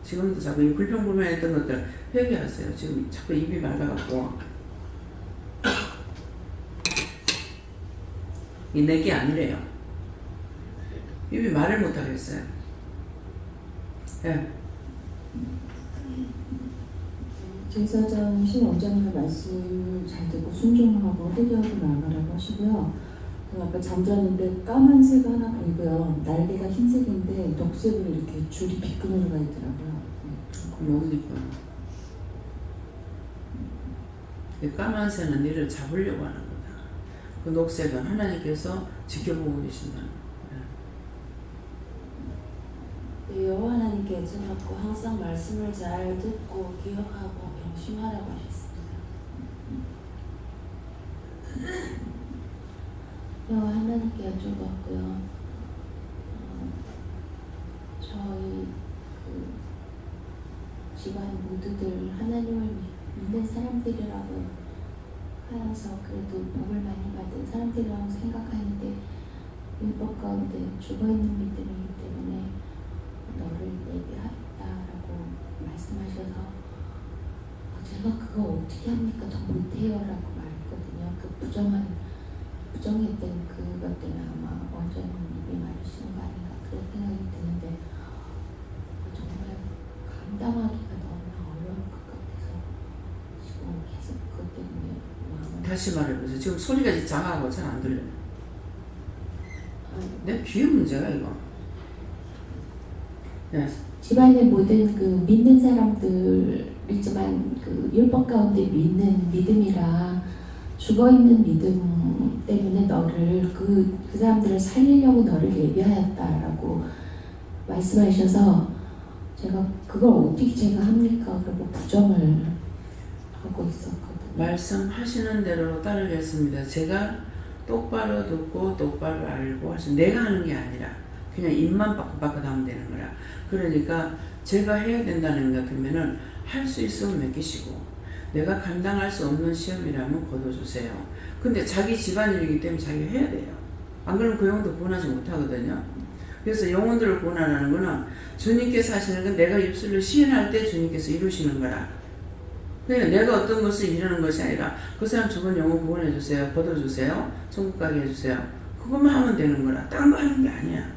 지금도 자꾸 이 불평불만했던 것들 회개하세요. 지금 자꾸 입이 말라갖고 이 내게 아니래요. 입이 말을 못하겠어요. 예. 제사장 신원장님 말씀 잘 듣고 순종하고 회개하고 나가라고 하시고요. 아까 잠자는데 까만 색 하나 보이고요. 날개가 흰색인데 녹색으로 이렇게 줄이 비끈으로 가 있더라고요. 뭡니까? 이 까만색은 니를 잡으려고 하는 거다. 그 녹색은 하나님께서 지켜보고 계신다는 거예요. 여호와 하나님께 여쭤봤고 항상 말씀을 잘 듣고 기억하고 명심하라고 하셨습니다. 여호와 하나님께 여쭤봤고요. 저희 집안 모두들 하나님을 믿는 사람들이라고 하여서 그래도 복을 많이 받은 사람들이라고 생각하는데 율법 가운데 죽어있는 믿음이기 때문에 너를 예비하였다라고 말씀하셔서 제가 그거 어떻게 합니까? 더 못해요 라고 말했거든요. 그 부정했던 그것 때문에 아마 완전 입이 마르시는 거 아닌가 그런 생각이 드는데 정말 감당하기가 너무 어려울 것 같아서 지금 계속 그것 때문에 마음을 다시 말해보세요. 지금 소리가 작아하고 잘 안 들려요. 내 귀의 문제가 이거. 네. 집안의 모든 그 믿는 사람들이지만 그 율법 가운데 믿는 믿음이라 죽어있는 믿음 때문에 너를 그 사람들을 살리려고 너를 예비하였다라고 말씀하셔서 제가 그걸 어떻게 제가 합니까? 그리고 부정을 하고 있었거든요. 말씀하시는 대로 따르겠습니다. 제가 똑바로 듣고 똑바로 알고 하시 내가 하는 게 아니라 그냥 입만 바꿔 하면 되는 거라. 그러니까 제가 해야 된다는 것 같으면은 할 수 있으면 맡기시고 내가 감당할 수 없는 시험이라면 거둬주세요. 근데 자기 집안일이기 때문에 자기가 해야 돼요. 안 그러면 그 영혼도 구원하지 못하거든요. 그래서 영혼들을 구원하는 거는 주님께서 하시는 건 내가 입술로 시인할 때 주님께서 이루시는 거라. 그러니까 내가 어떤 것을 이루는 것이 아니라 그 사람 죽은 영혼 구원해주세요. 거둬주세요. 천국 가게 해주세요. 그것만 하면 되는 거라. 딴 거 하는 게 아니야.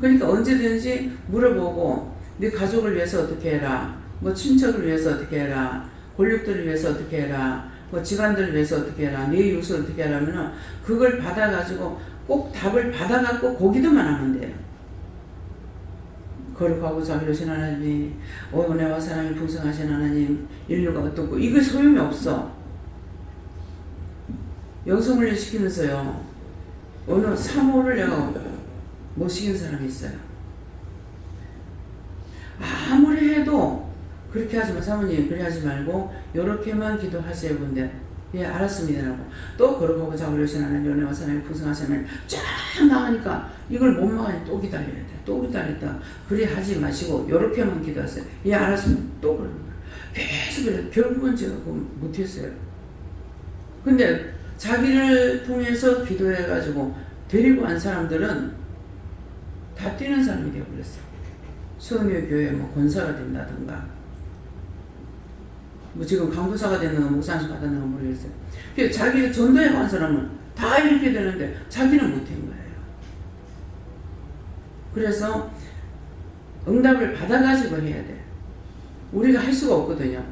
그러니까 언제든지 물어보고 네 가족을 위해서 어떻게 해라. 뭐 친척을 위해서 어떻게 해라. 권력들을 위해서 어떻게 해라. 뭐 집안들을 위해서 어떻게 해라. 네 이웃을 어떻게 하라면은 그걸 받아가지고 꼭 답을 받아갖고 거기도만 하면 돼요. 거룩하고 자비로우신 하나님, 은혜와 사랑이 풍성하신 하나님, 인류가 어떻고 이거 소용이 없어. 영성훈련 시키면서요 어느 사모를 내가 못 시킨 사람이 있어요. 아무리 해도 그렇게 하지 마 사모님, 그래 하지 말고 요렇게만 기도하세요. 근데 예 알았습니다 라고 또 거룩하고 자비로우신 하나님, 은혜와 사랑이 풍성하신 하나님 쫙 나가니까 이걸 못 막으니 또 기다려야 돼. 또 기다렸다. 그래 하지 마시고 요렇게만 기도하세요. 예 알았습니다. 또 그러는 거야. 계속 그래. 결국은 제가 그거 못했어요. 근데 자기를 통해서 기도해가지고 데리고 간 사람들은 다 뛰는 사람이 되어버렸어요. 성묘교회 뭐 권사가 된다든가 뭐 지금 강도사가 됐는가 목사님 받았는가 모르겠어요. 그래서 자기 전도해 간 사람은 다 이렇게 되는데 자기는 못한 거예요. 그래서 응답을 받아가지고 해야 돼. 우리가 할 수가 없거든요.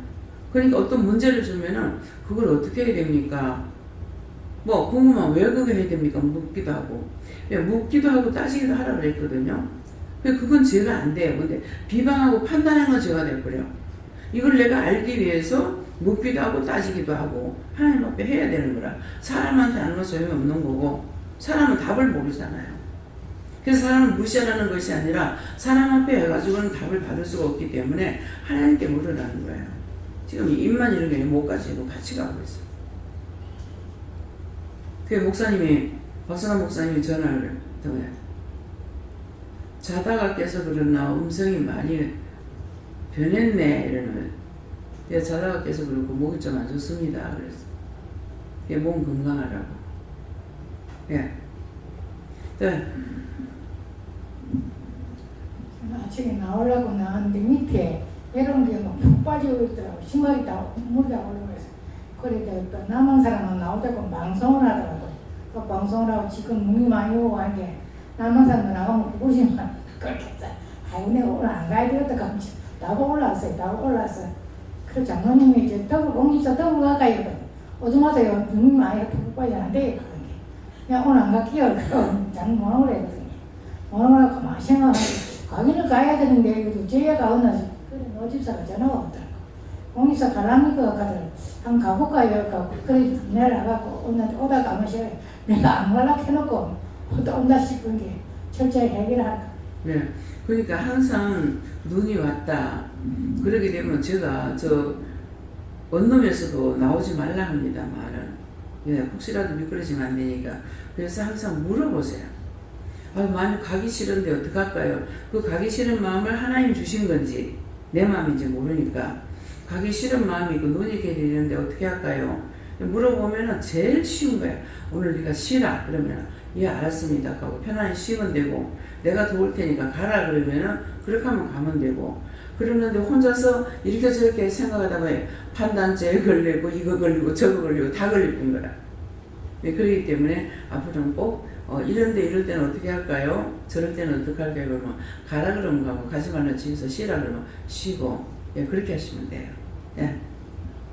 그러니까 어떤 문제를 주면은 그걸 어떻게 해야 됩니까? 뭐 궁금하면 왜 그거 해야 됩니까? 묻기도 하고 묻기도 하고 따지기도 하라고 그랬거든요. 그건 제가 안 돼요. 근데 비방하고 판단하는 건 제가 돼버려. 이걸 내가 알기 위해서 묻기도 하고 따지기도 하고 하나님 앞에 해야 되는 거라. 사람한테 하는 건 소용이 없는 거고 사람은 답을 모르잖아요. 그래서 사람을 무시하라는 것이 아니라 사람 앞에 해가지고는 답을 받을 수가 없기 때문에 하나님께 물으라는 거예요. 지금 입만 이런 게 못 가지고 같이 가고 있어요. 그 목사님이 박선환 목사님이 전화를 자다가 깨서 그러나 음성이 많이 변했네 이러는. 내가 자다가 깨서 그렇고 목이 좀 안 좋습니다. 그래서 몸 건강하라고. 예. 네. 아침에 나오려고 나왔는데 밑에 이런 게 막 푹 빠지고 있더라고. 심하게 다 물이 다 올라오고 있어. 그래도 또 남한 사람은 나오자고 방송을 하더라고. 그 방송을 하고 지금 눈이 많이 오고 하는데 남한 사람도 나가면 보시면 그렇게 했어. 아이고 내가 오늘 안 가야 되겠다 감지. 나고 올라왔어요. 나고 올라왔어요. 그래서 장로님이 이제 더블 공기사 더블 가까이 했거든. 오줌 마세요. 눈이 많이 푹 빠지 안 돼. 그냥 오늘 안 갈게요. 장 뭐라고 그랬거든요. 뭐라고 하고 가만히 생각하고 가기는 가야 되는데 이것도 제가 어느 그래 너 집사가 전화가 왔더라고. 공기사 가라니까 가더라고. 한 가볼까요? 가고 그래 내려가고 오다가 한 번씩 내가 안 가려고 해놓고 또 온다 싶은 게 철저히 해결할까. 네. 그러니까 항상 눈이 왔다. 그러게 되면 제가 저 원룸에서도 나오지 말라 합니다, 말은. 예, 혹시라도 미끄러지면 안 되니까. 그래서 항상 물어보세요. 아, 마음이 가기 싫은데 어떡할까요? 그 가기 싫은 마음을 하나님 주신 건지 내 마음인지 모르니까 가기 싫은 마음이 있고 눈이 괴리는데 어떻게 할까요? 물어보면은 제일 쉬운 거야. 오늘 네가 쉬라 그러면 예 알았습니다 하고 편안히 쉬면 되고 내가 도울 테니까 가라 그러면은 그렇게 하면 가면 되고 그러는데 혼자서 이렇게 저렇게 생각하다가 판단죄 걸리고 이거 걸리고 저거 걸리고 다 걸리는 거라. 네, 그렇기 때문에 앞으로는 꼭 이런데 이럴 때는 어떻게 할까요? 저럴 때는 어떻게 할까요? 그러면 가라 그러면 가고 가지 말라 집에서 쉬라 그러면 쉬고 예, 그렇게 하시면 돼요. 예.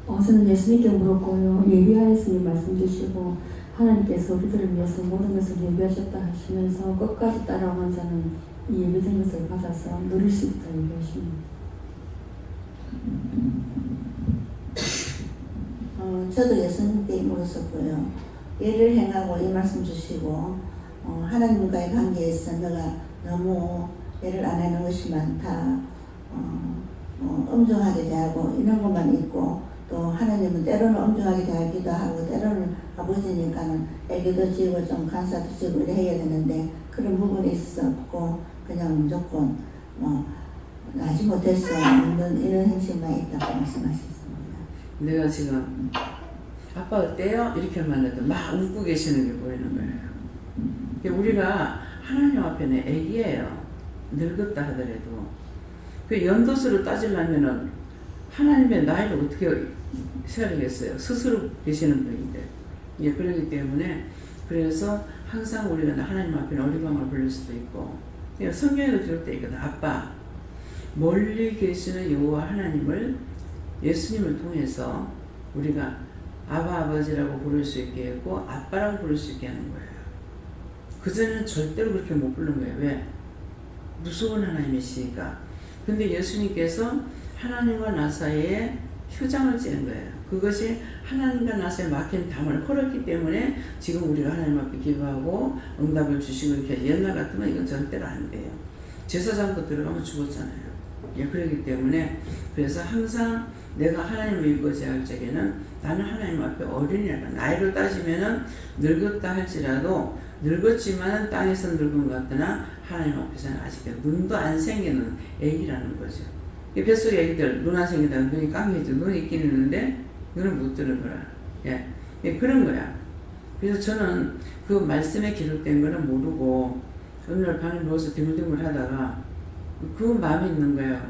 저는 예수님께 물었고요. 예비하였으니 말씀 주시고 하나님께서 우리들을 위해서 모든 것을 예비하셨다 하시면서 끝까지 따라오는 자는 이 예비된 것을 받아서 누릴 수 있다 얘기하십니다. 저도 예수님께 물었었고요. 예를 행하고 이 말씀 주시고 하나님과의 관계에서 내가 너무 예를 안 하는 것이 많다. 엄중하게 대하고 이런 것만 있고 또 하나님은 때로는 엄중하게 대하기도 하고 때로는 아버지니까는 애교도 지고 좀 간사도 지고 이래 해야 되는데 그런 부분이 있어서 없고 그냥 무조건 나지 못해서 있는 이런 행실만 있다고 말씀하셨습니다. 내가 지금 아빠 어때요? 이렇게 말해도 막 웃고 계시는 게 보이는 거예요. 우리가 하나님 앞에는 애기예요. 늙었다 하더라도 그 연도수를 따지려면은 하나님의 나이를 어떻게 세야되겠어요? 스스로 계시는 분인데. 예, 그렇기 때문에 그래서 항상 우리가 하나님 앞에는 어리광을 부를 수도 있고 성경에도 기록되어 있거든. 아빠 멀리 계시는 여호와 하나님을 예수님을 통해서 우리가 아바 아버지라고 부를 수 있게 했고 아빠라고 부를 수 있게 하는 거예요. 그전에는 절대로 그렇게 못 부른 거예요. 왜? 무서운 하나님이시니까. 근데 예수님께서 하나님과 나 사이에 휴장을 찌는 거예요. 그것이 하나님과 나 사이에 막힌 담을 헐었기 때문에 지금 우리가 하나님 앞에 기도하고 응답을 주시고 이렇게 옛날 같으면 이건 절대로 안 돼요. 제사장도 들어가면 죽었잖아요. 예, 그렇기 때문에 그래서 항상 내가 하나님을 의거지할 적에는 나는 하나님 앞에 어린이라 나이로 따지면은 늙었다 할지라도 늙었지만은 땅에서 늙은 것 같으나 하나님 앞에서는 아직 눈도 안 생기는 애기라는 거죠. 뱃속에 애기들 눈 안 생기다 눈이 감겨져 눈이 있긴 있는데 눈은 못 뜨는 거라. 예. 예, 그런 거야. 그래서 저는 그 말씀에 기록된 거는 모르고 어느 날 방에 누워서 드물드물 하다가 그 마음이 있는 거예요.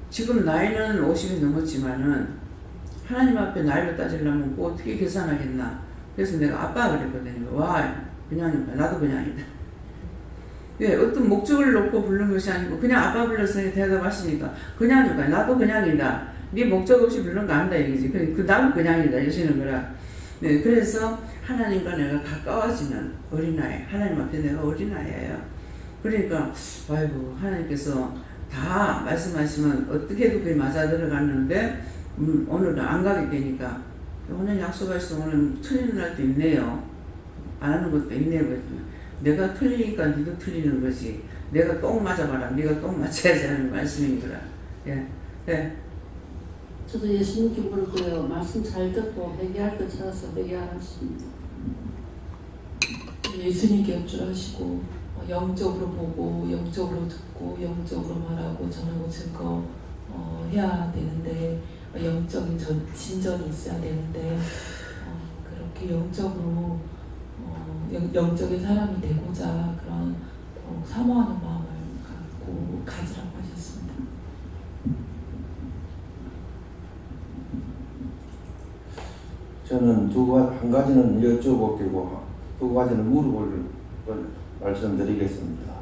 지금 나이는 50이 넘었지만은 하나님 앞에 나이를 따지려면 뭐 어떻게 계산하겠나. 그래서 내가 아빠 그랬거든요. 와, 그냥이다. 나도 그냥이다. 왜? 어떤 목적을 놓고 부른 것이 아니고 그냥 아빠 불러서 대답하시니까 그냥이다. 나도 그냥이다. 네 목적 없이 부른 거 아니다 얘기지. 그 나도 그냥이다 이러시는 거라. 네, 그래서 하나님과 내가 가까워지는 어린아이. 하나님 앞에 내가 어린아이예요. 그러니까 아이고 하나님께서 다 말씀하시면 어떻게도 그게 맞아 들어갔는데 오늘은 안 가게 되니까 오늘 약속하셔서 오늘 틀리는 날도 있네요. 안 하는 것도 있네요. 내가 틀리니까 니도 틀리는 거지. 내가 똥 맞아봐라. 네가 똥 맞아야지 하는 말씀인 거라. 예. 예. 저도 예수님께 물고요. 말씀 잘 듣고 회개할 것 찾아서 회개하십니다. 예수님께 여쭈하시고 영적으로 보고 영적으로 듣고 영적으로 말하고 전하고 증거 해야 되는데 영적인 진전이 있어야 되는데 그렇게 영적으로 영적인 사람이 되고자 그런 사모하는 마음을 갖고 가지라고 하셨습니다. 저는 한 가지는 여쭤보고 두 가지는 물어볼 말씀드리겠습니다.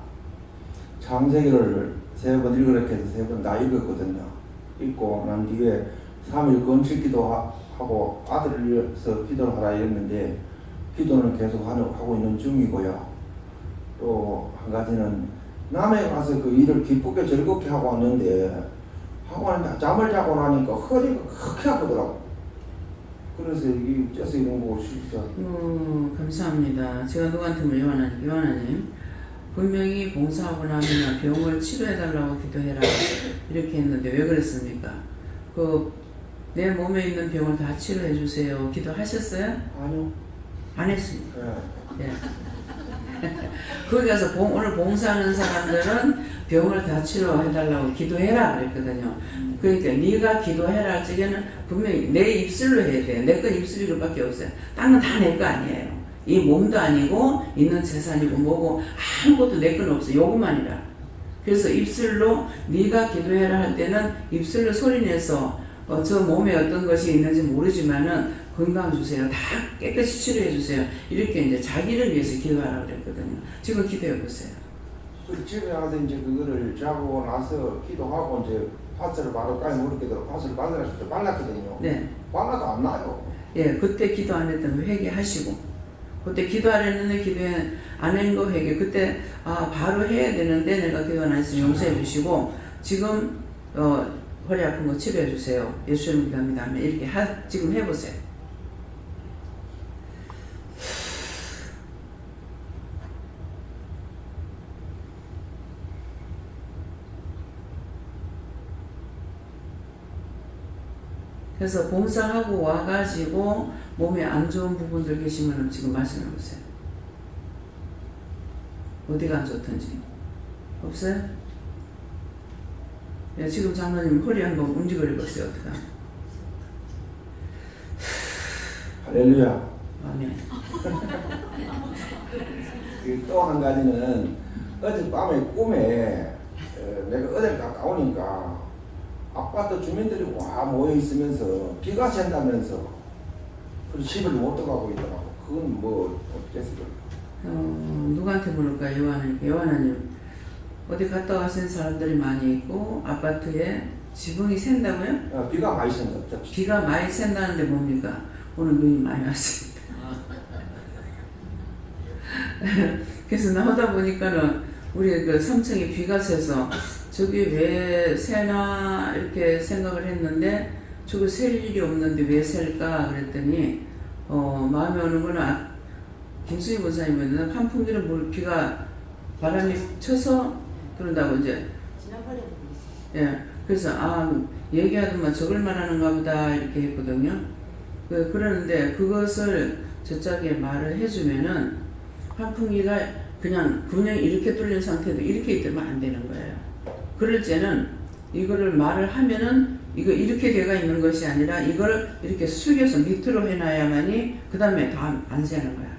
창세기를 3번 읽으라고 해서 3번 다 읽었거든요. 읽고 난 뒤에 3일 건식 기도하고 아들을 위해서 기도를 하라 이랬는데 기도는 계속 하고 있는 중이고요. 또 한 가지는 남해 가서 그 일을 기쁘게 즐겁게 하고 왔는데 하고 왔는데 잠을 자고 나니까 허리가 크게 아프더라고. 그래서 이게 이런 거 진짜. 감사합니다. 제가 누구한테 요한하님 분명히 봉사하고 나면 병을 치료해달라고 기도해라 이렇게 했는데 왜 그랬습니까? 내 몸에 있는 병을 다 치료해 주세요. 기도하셨어요? 아니요. 안 했습니다. 예. 예. 거기 가서 오늘 봉사하는 사람들은 병을 다 치료해달라고 기도해라 그랬거든요. 그러니까 네가 기도해라 할 적에는 분명히 내 입술로 해야 돼요. 내 건 입술로밖에 없어요. 딴 건 다 내 거 아니에요. 이 몸도 아니고 있는 재산이고 뭐고 아무것도 내 건 없어. 요것만이라. 그래서 입술로 네가 기도해라 할 때는 입술로 소리내서 저 몸에 어떤 것이 있는지 모르지만은 건강 주세요. 다 깨끗이 치료해 주세요. 이렇게 이제 자기를 위해서 기도하라고 그랬거든요. 지금 기도해 보세요. 집에 가서 이제 그거를 자고 나서 기도하고 이제 파스를 바로 까지 모르겠도록 파스를 발라놨을 때 발랐거든요. 네. 발라도 안 나요. 예, 그때 기도 안 했던 거 회개하시고, 그때 기도 안 했는데 기도해 안 한 거 회개. 그때 바로 해야 되는데 내가 기도 안 했으면 용서해 주시고 지금 허리 아픈 거 치료해 주세요. 예수님 기도합니다. 이렇게 지금 해보세요. 그래서 봉사하고 와가지고 몸에 안 좋은 부분들 계시면 지금 말씀해 보세요. 어디가 안 좋던지. 없어요? 예, 지금 장로님 허리 한번 움직여 보세요. 어떡하? 할렐루야. 아멘. 또 한 가지는 어젯밤에 꿈에 내가 어딜 갔다 오니까 아파트 주민들이 와 모여 있으면서 비가 샌다면서 그래서 집을 못 들어가고 있더라고. 그건 뭐 어땠을까? 누구한테 물을까요? 요한님 어디 갔다 와신 사람들이 많이 있고 아파트에 지붕이 샌다고요? 비가 많이 샌다. 비가 많이 샌다는데 뭡니까? 오늘 눈이 많이 왔습니다. 그래서 나오다 보니까는 우리 그 3층에 비가 새서 저기 왜 새나 이렇게 생각을 했는데 저거 셀 일이 없는데 왜 셀까 그랬더니 마음에 오는 거는 김수희 권사님은 환풍기를 비가 바람이 쳐서 그런다고 이제 지난번에도 예 그래서 얘기하더만 저걸 말하는가 보다 이렇게 했거든요. 그러는데 그것을 저쪽에 말을 해주면은 환풍기가 그냥 이렇게 뚫린 상태도 이렇게 있으면 안 되는 거예요. 그럴 때는 이거를 말을 하면은 이거 이렇게 돼가 있는 것이 아니라 이걸 이렇게 숙여서 밑으로 해놔야만이 그 다음에 다 안 새는 거야.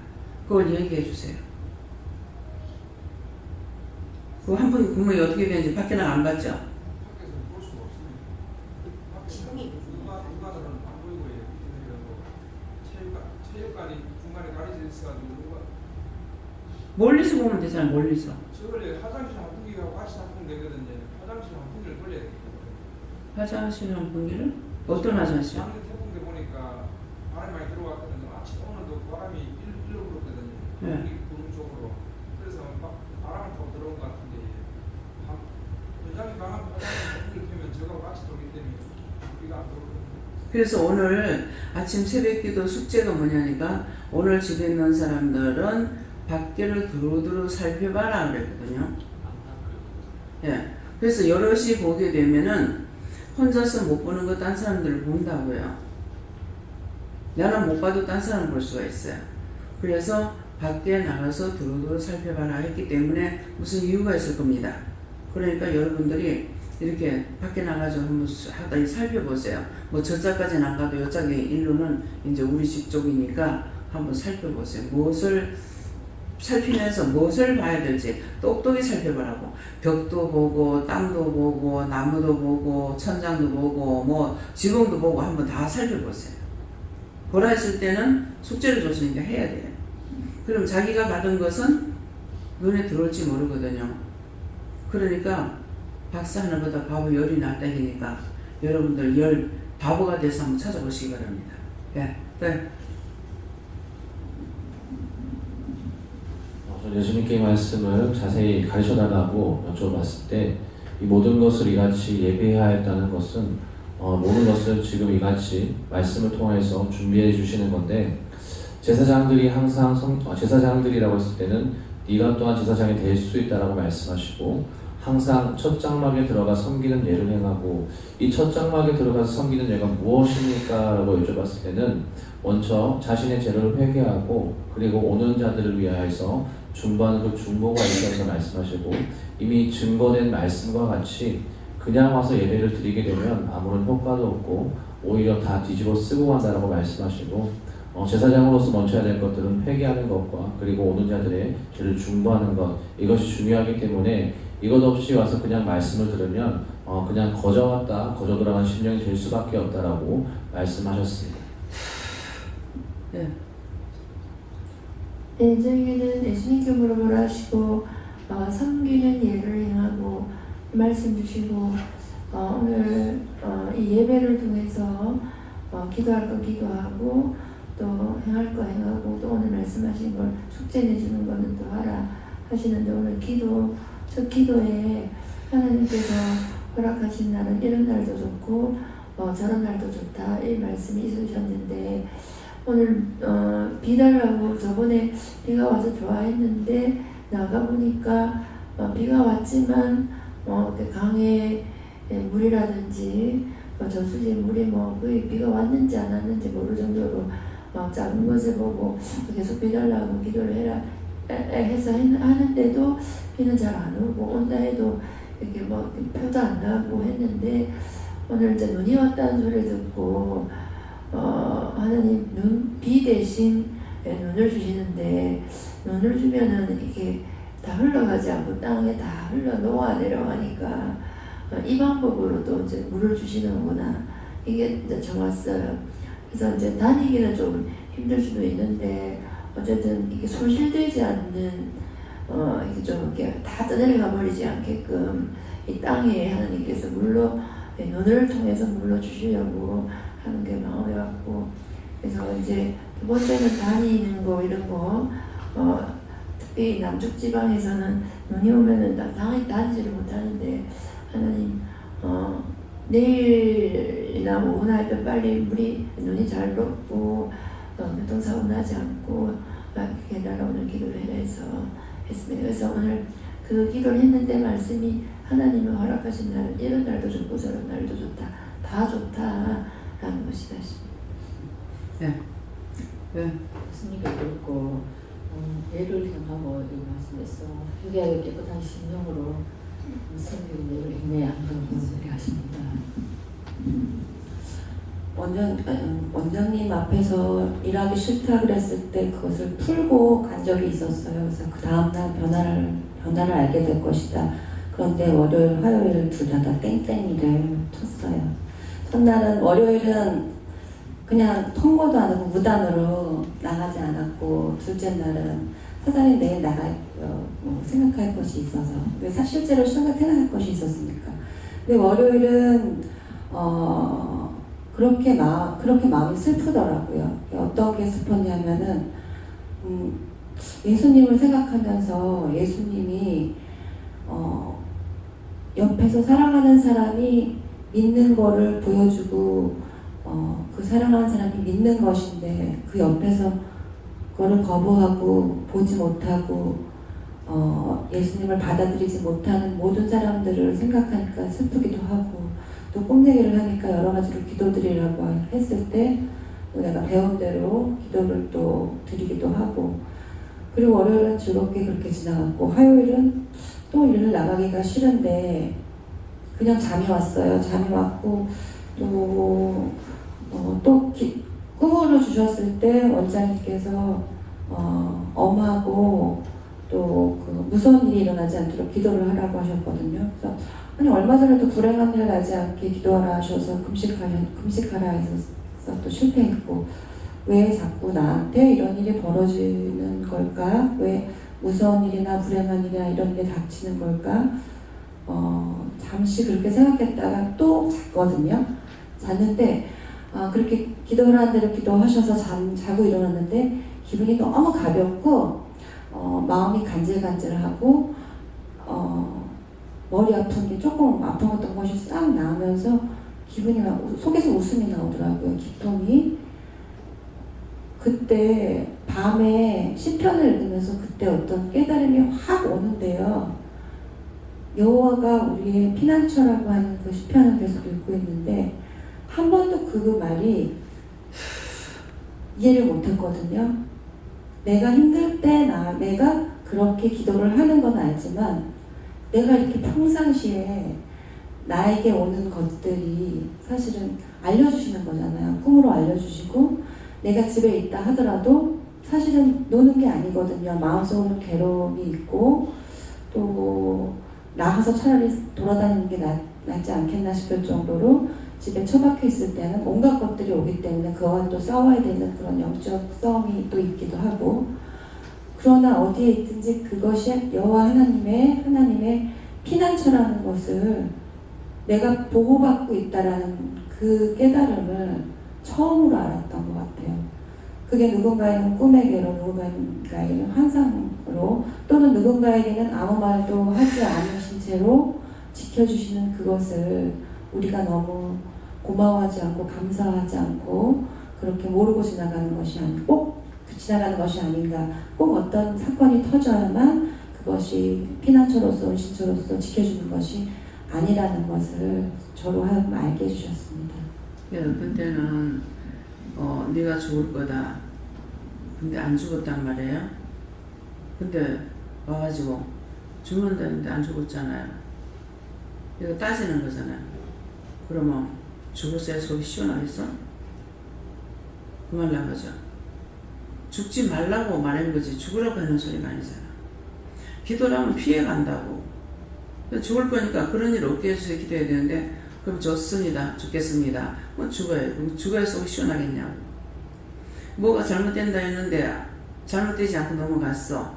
그걸 얘기해 주세요. 그 환풍기 구멍이 어떻게 되는지 밖에 나가 안 봤죠? 밖에서 볼 수가 없습니다. 지붕이 누가들은 안 보이고 체육관이 중간에 가려져 있어가지고 멀리서 보면 되잖아. 멀리서. 저걸 화장실 환풍기가 같이 작동 되거든요. 화장실 환풍기를 돌려야 되거든요. 화장실 환풍기를? 어떤 화장실? 작년 태풍 때 보니까 바람이 많이 들어왔거든요. 아침 오늘도 바람이 일로 불었거든요. 네. 구름 쪽으로. 그래서 막 바람을 타고 들어온 것 같은데 현장이 강한 화장실 환풍기를 켜면 저하고 같이 돌기 때문에 비가 안 들어오거든요. 그래서 오늘 아침 새벽기도 숙제가 뭐냐니까 오늘 집에 있는 사람들은 밖에를 두루두루 살펴봐라 그랬거든요. 예. 그래서 여럿이 보게 되면은 혼자서 못 보는 거 딴 사람들을 본다고요. 나는 못 봐도 딴 사람 볼 수가 있어요. 그래서 밖에 나가서 두루두루 살펴봐라 했기 때문에 무슨 이유가 있을 겁니다. 그러니까 여러분들이 이렇게 밖에 나가서 한번 하다 살펴보세요. 뭐 저짝까지는 안 가도 여짝의 일로는 이제 우리 집 쪽이니까 한번 살펴보세요. 무엇을 살피면서 무엇을 봐야 될지 똑똑히 살펴보라고. 벽도 보고 땅도 보고 나무도 보고 천장도 보고 뭐 지붕도 보고 한번 다 살펴보세요. 보라 했을 때는 숙제를 줬으니까 해야 돼요. 그럼 자기가 받은 것은 눈에 들어올지 모르거든요. 그러니까 박사 하나보다 바보 열이 낫다 하니까 여러분들 바보가 돼서 한번 찾아보시기 바랍니다. 네. 네. 예수님께 말씀을 자세히 가르쳐달라고 여쭤봤을 때 이 모든 것을 이같이 예비해야 했다는 것은 모든 것을 지금 이같이 말씀을 통해서 준비해 주시는 건데 제사장들이 항상 제사장들이라고 했을 때는 네가 또한 제사장이 될 수 있다라고 말씀하시고 항상 첫 장막에 들어가 섬기는 예를 행하고 이 첫 장막에 들어가서 섬기는 예가 무엇입니까? 라고 여쭤봤을 때는 먼저 자신의 죄를 회개하고 그리고 오는 자들을 위하여서 중보하는 그 중보가 있다고 말씀하시고 이미 증거된 말씀과 같이 그냥 와서 예배를 드리게 되면 아무런 효과도 없고 오히려 다 뒤집어 쓰고 간다라고 말씀하시고 제사장으로서 먼저 해야 될 것들은 회개하는 것과 그리고 오는 자들의 죄를 중보하는 것 이것이 중요하기 때문에 이것 없이 와서 그냥 말씀을 들으면 그냥 거저 왔다 거저 돌아간 심령이 될 수밖에 없다라고 말씀하셨습니다. 네. 네, 저희는 예수님께 물어보라 하시고 섬기는 예를 행하고 말씀 주시고 오늘 이 예배를 통해서 기도할 거 기도하고 또 행할 거 행하고 또 오늘 말씀하신 걸 숙제내 주는 거는 또 하라 하시는데 오늘 첫 기도에 하나님께서 허락하신 날은 이런 날도 좋고 저런 날도 좋다 이 말씀이 있으셨는데 오늘 비 달라고 저번에 비가 와서 좋아했는데 나가보니까 비가 왔지만 그 강에 물이라든지 저수지 물이 거의 비가 왔는지 안 왔는지 모를 정도로 작은 것을 보고 계속 비 달라고 기도를 해라 해서 하는데도 비는 잘 안 오고 온다 해도 이렇게 표도 안 나고 했는데 오늘 이제 눈이 왔다는 소리를 듣고 하나님 비 대신 눈을 주시는데 눈을 주면은 이게 다 흘러가지 않고 땅에 다 흘러 녹아 내려가니까 이 방법으로 또 이제 물을 주시는구나 이게 이제 정왔어요. 그래서 이제 다니기는 좀 힘들 수도 있는데 어쨌든 이게 소실되지 않는 이게 좀 이렇게 다 떠내려가 버리지 않게끔 이 땅에 하나님께서 물로 눈을 통해서 물로 주시려고 하는 게 마음에 왔고 그래서 이제 두 번째는 다니는 거 이런 거 특히 남쪽 지방에서는 눈이 오면은 당연히 다니지를 못하는데 하나님 내일이나 오늘 하여튼 빨리 눈이 잘 녹고 교통사고 나지 않고 이렇게 해달라고 오늘 기도를 해서 했습니다. 그래서 오늘 그 기도를 했는데 말씀이 하나님은 허락하신 날은 이런 날도 좋고 저런 날도 좋다 다 좋다라는 것이다. 네. 네. 예수님께 그렇고 예를 행하고 이 말씀에서 회개하여 깨끗한 심령으로 섬기는 예를 행해야 한다고 소리하십니다. 원장님 앞에서 일하기 싫다 그랬을 때 그것을 풀고 간 적이 있었어요. 그래서 그 다음날 변화를 알게 될 것이다. 그런데 월요일, 화요일 둘 다 땡땡이를 쳤어요. 첫날은 월요일은 그냥 통보도 안 하고 무단으로 나가지 않았고 둘째 날은 사장님 내일 생각할 것이 있어서 실제로 생각할 것이 있었으니까. 근데 월요일은 그렇게 마음이 슬프더라고요. 어떤 게 슬펐냐면은 예수님을 생각하면서 예수님이 옆에서 사랑하는 사람이 믿는 거를 보여주고 그 사랑하는 사람이 믿는 것인데 그 옆에서 그거를 거부하고 보지 못하고 예수님을 받아들이지 못하는 모든 사람들을 생각하니까 슬프기도 하고 또 뽐내기를 하니까 여러 가지로 기도드리라고 했을 때 내가 배운 대로 기도를 또 드리기도 하고 그리고 월요일은 즐겁게 그렇게 지나갔고 화요일은 또 일을 나가기가 싫은데 그냥 잠이 왔어요. 잠이 왔고 또 꿈을 주셨을 때 원장님께서 엄하고 또 그 무서운 일이 일어나지 않도록 기도를 하라고 하셨거든요. 그래서 아니 얼마 전에도 불행한 일 나지 않게 기도하라 하셔서 금식하라 해서 또 실패했고 왜 자꾸 나한테 이런 일이 벌어지는 걸까? 왜 무서운 일이나 불행한 일이나 이런 일이 닥치는 걸까? 잠시 그렇게 생각했다가 또 잤거든요. 잤는데 그렇게 기도하라는 대로 기도하셔서 자고 일어났는데 기분이 너무 가볍고 마음이 간질간질하고 머리 아픈 게 조금 아팠던 것이 싹 나오면서 기분이 속에서 웃음이 나오더라고요. 기쁨이. 그때 밤에 시편을 읽으면서 그때 어떤 깨달음이 확 오는데요. 여호와가 우리의 피난처라고 하는 그 시편을 계속 읽고 있는데 한 번도 그 말이 이해를 못했거든요. 내가 힘들 때 내가 그렇게 기도를 하는 건 알지만 내가 이렇게 평상시에 나에게 오는 것들이 사실은 알려주시는 거잖아요. 꿈으로 알려주시고 내가 집에 있다 하더라도 사실은 노는 게 아니거든요. 마음속으로 괴로움이 있고 또 나가서 차라리 돌아다니는 게 낫지 않겠나 싶을 정도로 집에 처박혀 있을 때는 온갖 것들이 오기 때문에 그와 또 싸워야 되는 그런 영적 싸움이 또 있기도 하고 그러나 어디에 있든지 그것이 여호와 하나님의 피난처라는 것을 내가 보호받고 있다라는 그 깨달음을 처음으로 알았던 것 같아요. 그게 누군가에는 꿈의 괴로, 누군가에는 환상으로 또는 누군가에게는 아무 말도 하지 않으신 채로 지켜주시는 그것을 우리가 너무 고마워하지 않고 감사하지 않고 그렇게 모르고 지나가는 것이 아니고 꼭 지나가는 것이 아닌가. 꼭 어떤 사건이 터져야만 그것이 피난처로서 은신처로서 지켜주는 것이 아니라는 것을 저로 하여금 알게 해주셨습니다. 어떤 때는 네가 죽을 거다. 근데 안 죽었단 말이에요. 근데 와가지고 죽는다는데 안 죽었잖아요. 이거 따지는 거잖아요. 그러면 죽었어야 속이 시원하겠어? 그 말 나가죠. 죽지 말라고 말한 거지 죽으라고 하는 소리가 아니잖아. 기도를 하면 피해간다고. 죽을 거니까 그런 일 없게 해주세요 기도해야 되는데 그럼 좋습니다. 죽겠습니다. 뭐 죽어요. 죽어야 속이 시원하겠냐고. 뭐가 잘못된다 했는데 잘못되지 않고 넘어갔어.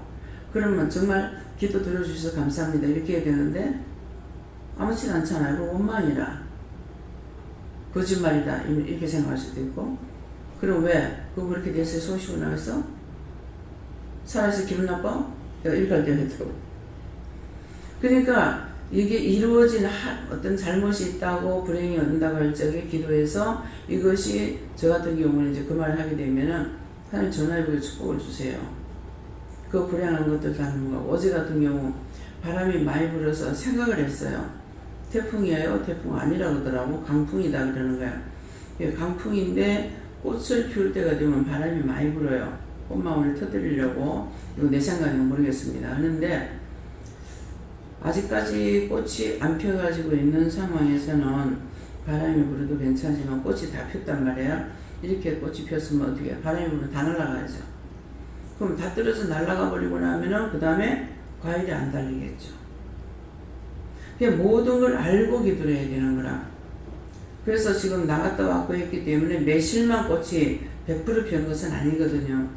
그러면 정말 기도 들어주셔서 감사합니다. 이렇게 해야 되는데 아무렇지 않잖아요. 그거 원망이라. 거짓말이다. 이렇게 생각할 수도 있고. 그럼 왜? 그거 그렇게 됐어요? 속이 시원하겠어? 살아서 기분 나빠? 내가 이렇게 할 때가 있다고. 그러니까 이게 이루어진 어떤 잘못이 있다고 불행이 온다고 할 적에 기도해서 이것이 저 같은 경우는 이제 그 말을 하게 되면은 하나님 전화해보고 축복을 주세요. 그 불행한 것들 다 넘어가고 어제 같은 경우 바람이 많이 불어서 생각을 했어요. 태풍이에요? 태풍 아니라 그러더라고. 강풍이다 그러는 거야. 강풍인데 꽃을 피울 때가 되면 바람이 많이 불어요. 꽃망울을 터뜨리려고. 이거 내 생각은 모르겠습니다. 하는데 아직까지 꽃이 안 펴가지고 있는 상황에서는 바람이 불어도 괜찮지만 꽃이 다 폈단 말이에요. 이렇게 꽃이 폈으면 어떻게 해요? 바람이 불면 다 날아가야죠. 그럼 다 떨어져 날아가 버리고 나면은 그 다음에 과일이 안 달리겠죠. 그냥 모든 걸 알고 기도를 해야 되는 거라. 그래서 지금 나갔다 왔고 했기 때문에 매실만 꽃이 100% 피는 것은 아니거든요.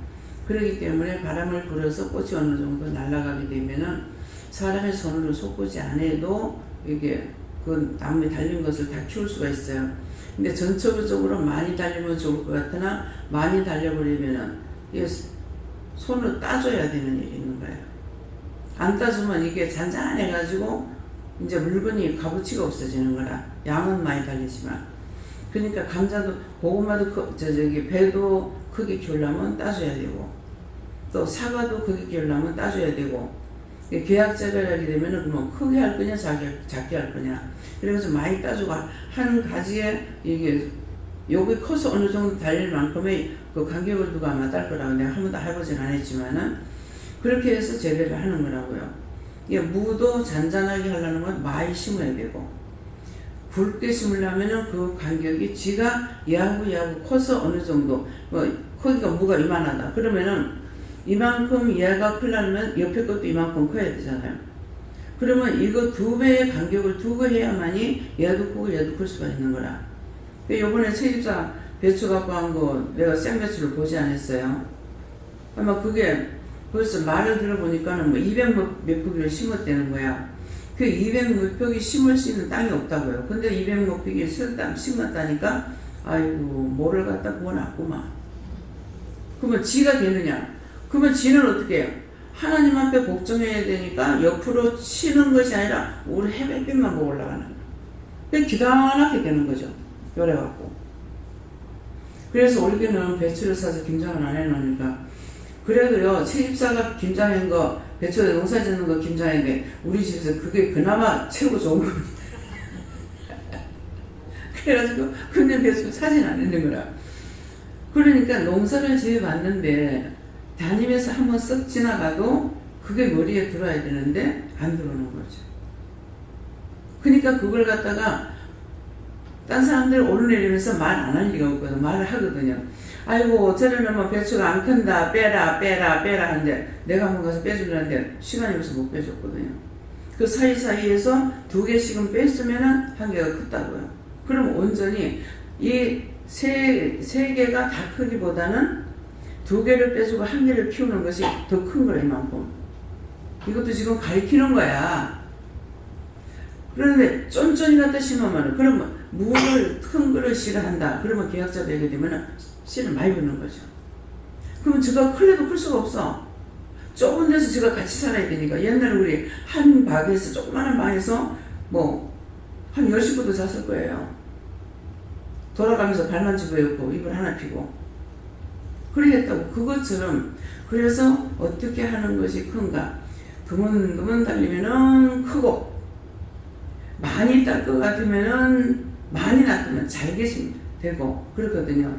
그렇기 때문에 바람을 불어서 꽃이 어느 정도 날아가게 되면은 사람의 손으로 솟구지 않아도 이게 그 나무에 달린 것을 다 키울 수가 있어요. 근데 전체적으로 많이 달리면 좋을 것 같으나 많이 달려버리면은 이게 손으로 따줘야 되는 일이 있는 거예요. 안 따주면 이게 잔잔해가지고 이제 물건이 값어치가 없어지는 거라. 양은 많이 달리지만. 그러니까 감자도 고구마도 배도 크게 키우려면 따줘야 되고 또 사과도 크게 키우려면 따줘야 되고 계약자를 하게 되면은 그러면 크게 할 거냐 작게 할 거냐. 그래서 많이 따주고 한 가지에 이게 요게 커서 어느 정도 달릴 만큼의 그 간격을 두고 아마 딸 거라고 내가 한 번도 해보진 않았지만은 그렇게 해서 재배를 하는 거라고요. 이게 무도 잔잔하게 하려는 건 많이 심어야 되고 굵게 심으려면은 그 간격이 지가 얘하고 커서 어느 정도 크기가 무가 이만하다. 그러면은 이만큼 얘가 크려면 옆에 것도 이만큼 커야 되잖아요. 그러면 이거 2배의 간격을 두고 해야만이 얘도 크고 얘도 클 수가 있는 거라. 요번에 채집사 배추 갖고 한 거 내가 생배추를 보지 않았어요. 아마 그게 벌써 말을 들어보니까는 뭐 200 몇 포기를 심었다는 거야. 그 200 몇 포기 심을 수 있는 땅이 없다고요. 근데 200 몇 포기 심었다니까 아이고 뭐를 갖다 구워놨구만. 그러면 지가 되느냐? 그러면 지는 어떻게 해요? 하나님 앞에 복종해야 되니까 옆으로 치는 것이 아니라 우리 해변빛만 보고 올라가는 거예요. 기다랗게 되는 거죠. 요래갖고. 그래서 올겨는 배추를 사서 김장을 안 해놓으니까 그래도요 채집사가 김장한 거 배추에 농사 짓는 거 김장했는데 우리 집에서 그게 그나마 최고 좋은 겁니다. 그래가지고 근데 배추 사진 안 했는 거라. 그러니까 농사를 지어봤는데 다니면서 한번 쓱 지나가도 그게 머리에 들어야 되는데 안 들어오는 거죠. 그러니까 그걸 갖다가 딴 사람들 오르내리면서 말 안 할 리가 없거든. 말을 하거든요. 아이고 저러면 뭐 배추가 안 큰다 빼라 하는데 내가 한번 가서 빼주려는데 시간이 없어서 못 빼줬거든요. 그 사이사이에서 2개씩은 뺐으면 1개가 컸다고요. 그럼 온전히 이 세 개가 다 크기보다는 2개를 빼주고 1개를 키우는 것이 더 큰 거라 이만큼. 이것도 지금 가리키는 거야. 그런데 쫀쫀이 갖다 심으면 그러면 물을 큰 거를 싫어한다. 그러면 계약자 되게 되면 씨를 많이 붙는 거죠. 그러면 저가 클래도 클 수가 없어. 좁은 데서 저가 같이 살아야 되니까. 옛날에 우리 한 방에서 조그마한 방에서 뭐 한 10식구도 잤을 거예요. 돌아가면서 발만 집어였고 이불 하나 피고 그러겠다고. 그것처럼 그래서 어떻게 하는 것이 큰가. 드문드문 달리면은 크고 많이 딸 것 같으면은 많이 놔두면 잘게 되고 그렇거든요.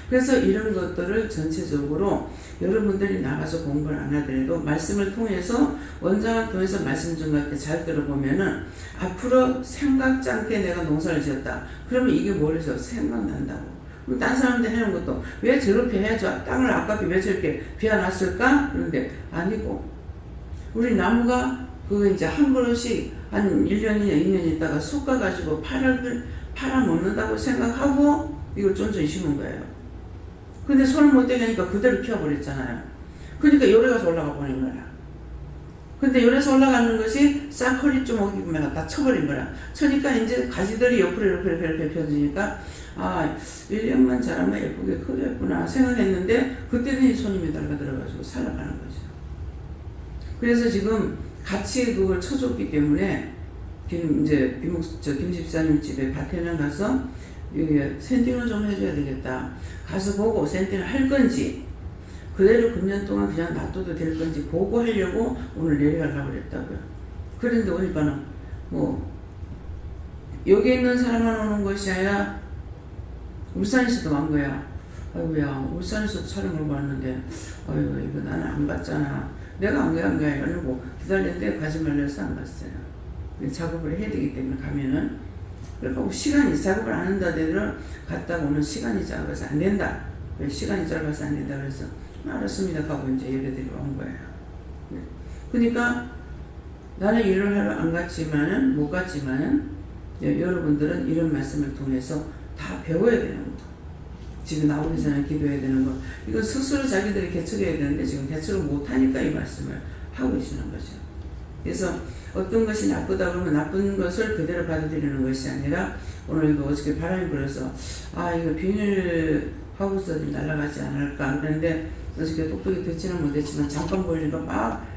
그래서 이런 것들을 전체적으로 여러분들이 나가서 공부를 안 하더라도 말씀을 통해서 원장을 통해서 말씀 준 것 때 잘 들어보면은 앞으로 생각지 않게 내가 농사를 지었다. 그러면 이게 뭐래서 생각난다고. 그럼 딴 사람들 해놓은 것도 왜 저렇게 해야죠? 땅을 아깝게 왜 저렇게 비워놨을까? 그런데 아니고 우리 나무가 그거 이제 한 그릇씩 한 1년이나 2년 있다가 솎아가지고 팔아먹는다고 생각하고 이걸 쫀쫀히 심은 거예요. 근데 손을 못 대게 하니까 그대로 키워버렸잖아요. 그러니까 요래가서 올라가 버린 거야. 근데 요래서 올라가는 것이 싹 허리 좀 오기면 다 쳐버린 거야. 쳐니까 이제 가지들이 옆으로 이렇게 펴지니까 아 1년만 자라면 예쁘게 크겠구나 생각했는데 그때는 손이 매달려 들어가지고 살아가는 거죠. 그래서 지금 같이 그걸 쳐줬기 때문에 김 집사님 집에 밭에는 가서 샌딩을 좀 해줘야 되겠다. 가서 보고 샌딩을 할 건지 그대로 금년 동안 그냥 놔둬도 될 건지 보고 하려고 오늘 내려가려고 그랬다고요. 그런데 오니까는 뭐 여기 있는 사람만 오는 것이 아니라 울산에서도 온 거야. 아이고야 울산에서도 촬영을 봤는데 아이고 이거 나는 안 봤잖아. 내가 안 가야 이러고 기다렸는데 가지 말래서 안 갔어요. 작업을 해야 되기 때문에 가면은 그러니까 시간이 작업을 안 한다더러 갔다 오면 시간이 짧아서 안 된다. 시간이 짧아서 안 된다 그래서 알았습니다 하고 이제 예배드리러 온 거예요. 그러니까 나는 일을 하러 안 갔지만은 못 갔지만은 여러분들은 이런 말씀을 통해서 다 배워야 되는 거. 집에 나오기 전에 기도해야 되는 거. 이건 스스로 자기들이 개척해야 되는데 지금 개척을 못하니까 이 말씀을 하고 계시는 거죠. 그래서 어떤 것이 나쁘다 그러면 나쁜 것을 그대로 받아들이는 것이 아니라 오늘도 어저께 바람이 불어서 아 이거 비닐 하우스들이 날아가지 않을까 그런데 어저께 똑똑히 듣지는 못했지만 잠깐 보이니까 막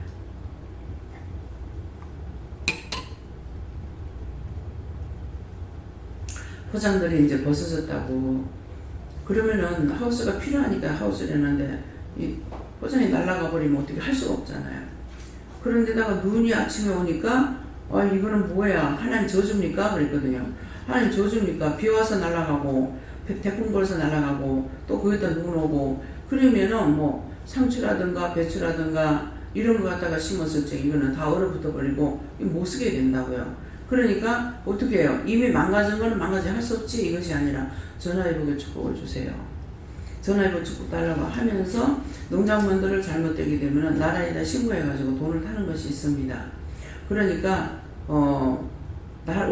포장들이 이제 벗어졌다고. 그러면은 하우스가 필요하니까 하우스를 했는데 이 포장이 날아가 버리면 어떻게 할 수가 없잖아요. 그런데다가 눈이 아침에 오니까 아 이거는 뭐야 하나님 저주입니까 그랬거든요. 하나님 저주입니까? 비 와서 날아가고 태풍 불어서 날아가고 또 거기다 눈 오고 그러면은 뭐 상추라든가 배추라든가 이런 거 갖다가 심었을 때 이거는 다 얼어붙어 버리고 못 쓰게 된다고요. 그러니까 어떻게 해요? 이미 망가진 거는 망가져 할 수 없지 이것이 아니라 전화위복에 축복을 주세요. 전화위복 축복 달라고 하면서 농작물들을 잘못되게 되면 나라에다 신고해가지고 돈을 타는 것이 있습니다. 그러니까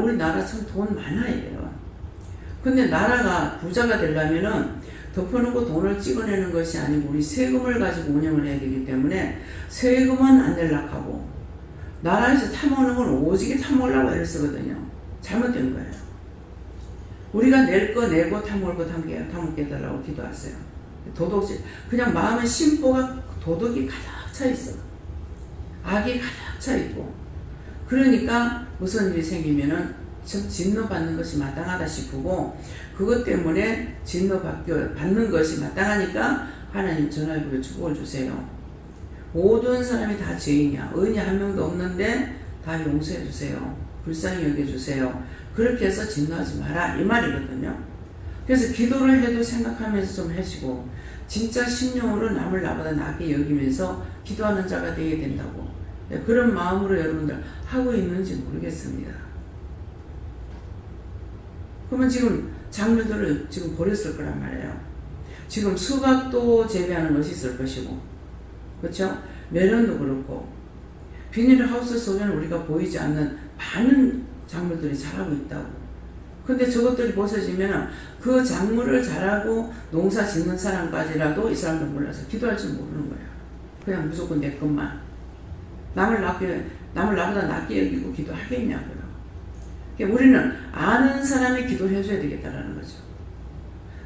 우리나라 참 돈 많아요. 근데 나라가 부자가 되려면은 덮어놓고 돈을 찍어내는 것이 아니고 우리 세금을 가지고 운영을 해야 되기 때문에 세금은 안 내려고 하고 나라에서 탐오는 건 오지게 탐오려고 애를 쓰거든요. 잘못된 거예요. 우리가 낼 거 내고 탐올 거 탐먹게 해달라고 기도하세요. 도덕질 그냥 마음의 심보가 도덕이 가득 차 있어. 악이 가득 차 있고 그러니까 무슨 일이 생기면은 즉 진노받는 것이 마땅하다 싶고 그것 때문에 진노받는 것이 마땅하니까 하나님 전화위복의 축복을 주세요. 모든 사람이 다 죄인이야. 의인이 한 명도 없는데 다 용서해 주세요. 불쌍히 여겨주세요. 그렇게 해서 진노하지 마라 이 말이거든요. 그래서 기도를 해도 생각하면서 좀 하시고 진짜 심령으로 남을 나보다 나게 여기면서 기도하는 자가 되어야 된다고. 그런 마음으로 여러분들 하고 있는지 모르겠습니다. 그러면 지금 작물들을 지금 버렸을 거란 말이에요. 지금 수박도 재배하는 것이 있을 것이고, 그렇죠? 멜론도 그렇고, 비닐하우스 속에는 우리가 보이지 않는 많은 작물들이 자라고 있다고. 근데 저것들이 벗어지면 그 작물을 잘하고 농사 짓는 사람까지라도 이 사람들 몰라서 기도할 줄 모르는 거예요. 그냥 무조건 내 것만. 남을 나보다 낫게 여기고 기도하겠냐고요. 그러니까 우리는 아는 사람이 기도를 해줘야 되겠다라는 거죠.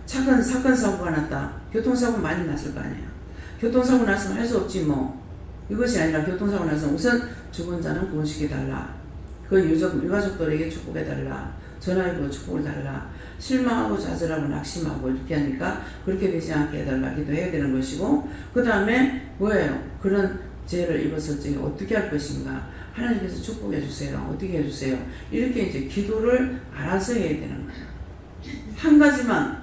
사건 사고가 났다. 교통사고 많이 났을 거 아니에요. 교통사고 났으면 할 수 없지 뭐. 이것이 아니라 교통사고 났으면 우선 죽은 자는 구원시켜달라. 그 유가족들에게 축복해달라. 전화위복의 축복을 달라. 실망하고 좌절하고 낙심하고 이렇게 하니까 그렇게 되지 않게 해달라 기도해야 되는 것이고, 그 다음에 뭐예요? 그런 죄를 입었을 적에 어떻게 할 것인가? 하나님께서 축복해 주세요. 어떻게 해주세요? 이렇게 이제 기도를 알아서 해야 되는 거예요. 한 가지만